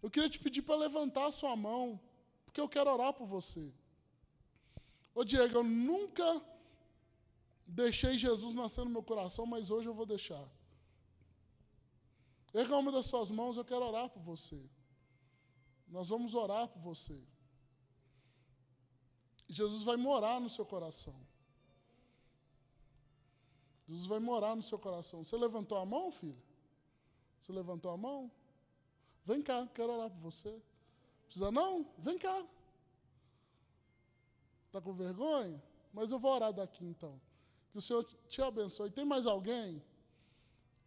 Eu queria te pedir para levantar a sua mão, porque eu quero orar por você. Ô Diego, eu nunca deixei Jesus nascer no meu coração, mas hoje eu vou deixar. Erga uma das suas mãos, eu quero orar por você. Nós vamos orar por você. Jesus vai morar no seu coração. Jesus vai morar no seu coração. Você levantou a mão, filho? Você levantou a mão? Vem cá, quero orar por você. Precisa não? Vem cá. Está com vergonha? Mas eu vou orar daqui então. Que o Senhor te abençoe. Tem mais alguém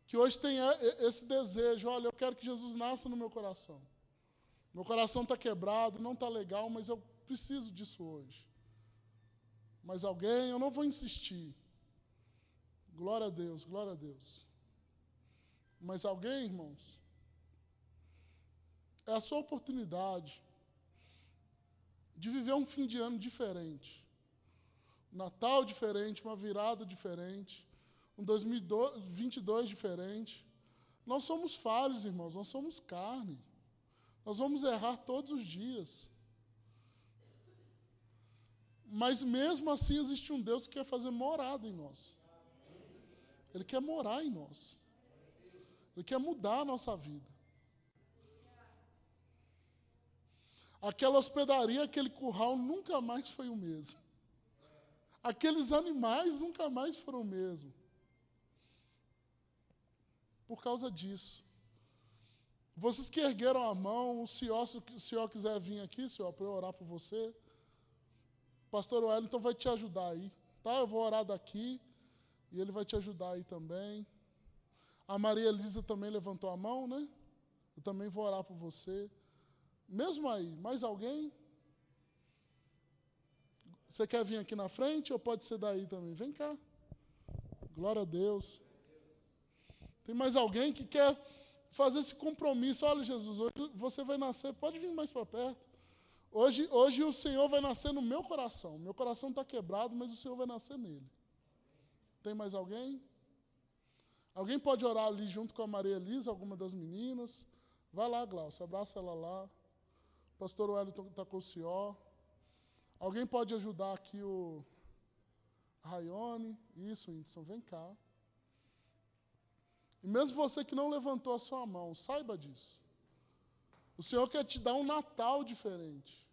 que hoje tem esse desejo? Olha, eu quero que Jesus nasça no meu coração. Meu coração está quebrado, não está legal, mas eu preciso disso hoje. Mais alguém? Eu não vou insistir. Glória a Deus, glória a Deus. Mais alguém, irmãos? É a sua oportunidade de viver um fim de ano diferente. Um Natal diferente, uma virada diferente, um 2022 diferente. Nós somos falhos, irmãos, nós somos carne. Nós vamos errar todos os dias. Mas mesmo assim existe um Deus que quer fazer morada em nós. Ele quer morar em nós. Ele quer mudar a nossa vida. Aquela hospedaria, aquele curral nunca mais foi o mesmo. Aqueles animais nunca mais foram o mesmo. Por causa disso. Vocês que ergueram a mão, se o senhor quiser vir aqui, senhor, para eu orar por você, o pastor Wellington vai te ajudar aí. Tá? Eu vou orar daqui e ele vai te ajudar aí também. A Maria Elisa também levantou a mão, né? Eu também vou orar por você. Mesmo aí, mais alguém? Você quer vir aqui na frente ou pode ser daí também? Vem cá. Glória a Deus. Tem mais alguém que quer fazer esse compromisso? Olha, Jesus, hoje você vai nascer, pode vir mais para perto. Hoje o Senhor vai nascer no meu coração. Meu coração está quebrado, mas o Senhor vai nascer nele. Tem mais alguém? Alguém pode orar ali junto com a Maria Elisa, alguma das meninas? Vai lá, Glaucia, abraça ela lá. O pastor Wellington está com o senhor. Alguém pode ajudar aqui o Rayone? Isso, Whindersson, vem cá. E mesmo você que não levantou a sua mão, saiba disso. O Senhor quer te dar um Natal diferente.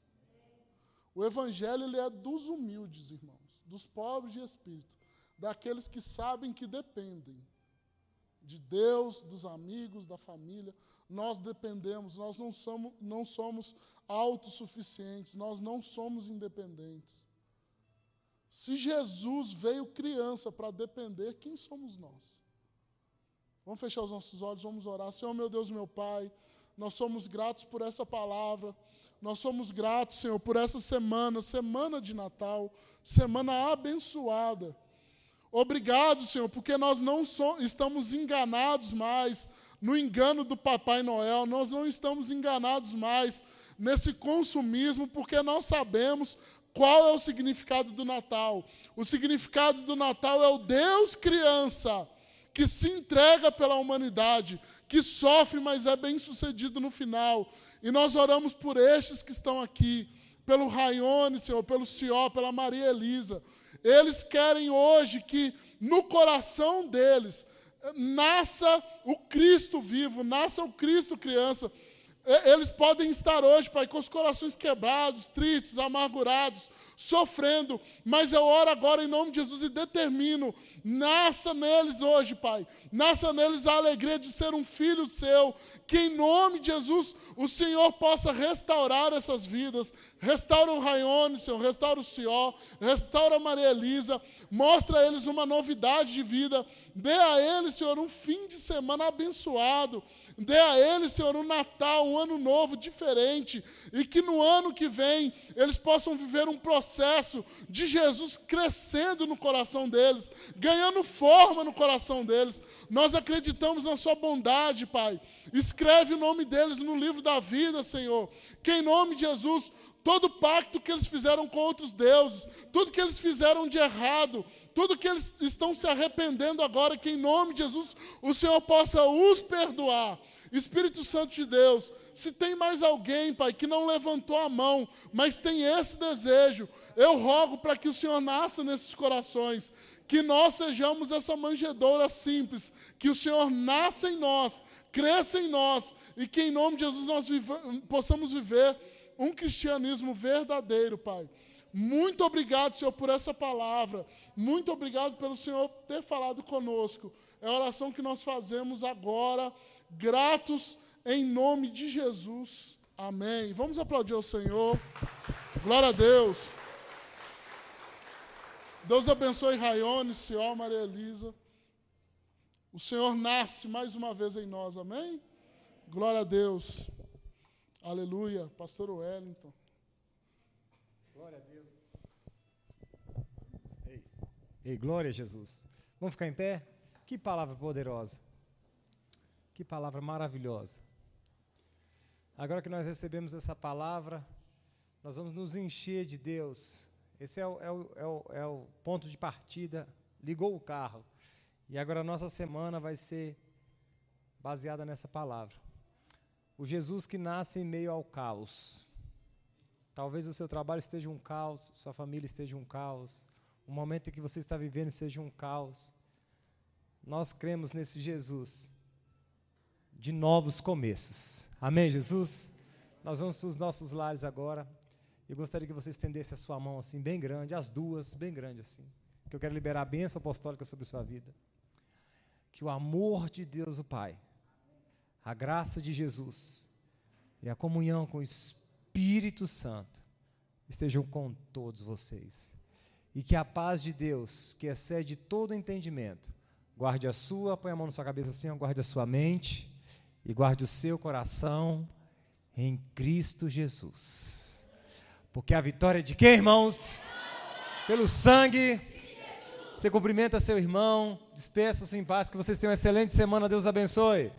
O Evangelho ele é dos humildes, irmãos, dos pobres de espírito, daqueles que sabem que dependem de Deus, dos amigos, da família. Nós dependemos, nós não somos autossuficientes, nós não somos independentes. Se Jesus veio criança para depender, quem somos nós? Vamos fechar os nossos olhos, vamos orar. Senhor, meu Deus, meu Pai, nós somos gratos por essa palavra. Nós somos gratos, Senhor, por essa semana de Natal, semana abençoada. Obrigado, Senhor, porque nós não estamos enganados mais no engano do Papai Noel, nós não estamos enganados mais nesse consumismo, porque nós sabemos qual é o significado do Natal. O significado do Natal é o Deus criança, que se entrega pela humanidade, que sofre, mas é bem-sucedido no final. E nós oramos por estes que estão aqui, pelo Rayone, Senhor, pelo Ció, pela Maria Elisa. Eles querem hoje que no coração deles nasça o Cristo vivo, nasça o Cristo criança. Eles podem estar hoje, Pai, com os corações quebrados, tristes, amargurados, sofrendo, mas eu oro agora em nome de Jesus e determino, nasça neles hoje, Pai, nasça neles a alegria de ser um filho seu, que em nome de Jesus o Senhor possa restaurar essas vidas, restaura o Rayone, Senhor, restaura o Ció, restaura a Maria Elisa, mostra a eles uma novidade de vida, dê a eles, Senhor, um fim de semana abençoado, dê a eles, Senhor, um Natal, um ano novo, diferente, e que no ano que vem eles possam viver um processo de Jesus crescendo no coração deles, ganhando forma no coração deles. Nós acreditamos na sua bondade, Pai. Escreve o nome deles no livro da vida, Senhor, que em nome de Jesus, todo pacto que eles fizeram com outros deuses, tudo que eles fizeram de errado, tudo que eles estão se arrependendo agora, que em nome de Jesus o Senhor possa os perdoar. Espírito Santo de Deus, se tem mais alguém, Pai, que não levantou a mão, mas tem esse desejo, eu rogo para que o Senhor nasça nesses corações, que nós sejamos essa manjedoura simples, que o Senhor nasça em nós, cresça em nós, e que em nome de Jesus nós possamos viver um cristianismo verdadeiro, Pai. Muito obrigado, Senhor, por essa palavra. Muito obrigado pelo Senhor ter falado conosco. É a oração que nós fazemos agora, gratos em nome de Jesus. Amém. Vamos aplaudir ao Senhor. Glória a Deus. Deus abençoe Raione, Ciol, Maria Elisa. O Senhor nasce mais uma vez em nós, amém? Glória a Deus. Aleluia. Pastor Wellington. Glória a Deus. Ei, glória a Jesus. Vamos ficar em pé? Que palavra poderosa. Que palavra maravilhosa. Agora que nós recebemos essa palavra, nós vamos nos encher de Deus. Esse é o ponto de partida. Ligou o carro. E agora a nossa semana vai ser baseada nessa palavra. O Jesus que nasce em meio ao caos. Talvez o seu trabalho esteja um caos, sua família esteja um caos, o momento em que você está vivendo seja um caos. Nós cremos nesse Jesus de novos começos. Amém, Jesus? Nós vamos para os nossos lares agora. Eu gostaria que você estendesse a sua mão assim, bem grande, as duas, bem grande assim. Que eu quero liberar a bênção apostólica sobre a sua vida. Que o amor de Deus o Pai, a graça de Jesus e a comunhão com o Espírito Santo estejam com todos vocês. E que a paz de Deus, que excede todo entendimento, guarde a sua, põe a mão na sua cabeça assim, guarde a sua mente e guarde o seu coração em Cristo Jesus. Porque a vitória é de quem, irmãos? Pelo sangue. Você cumprimenta seu irmão, despeça-se em paz, que vocês tenham uma excelente semana, Deus abençoe.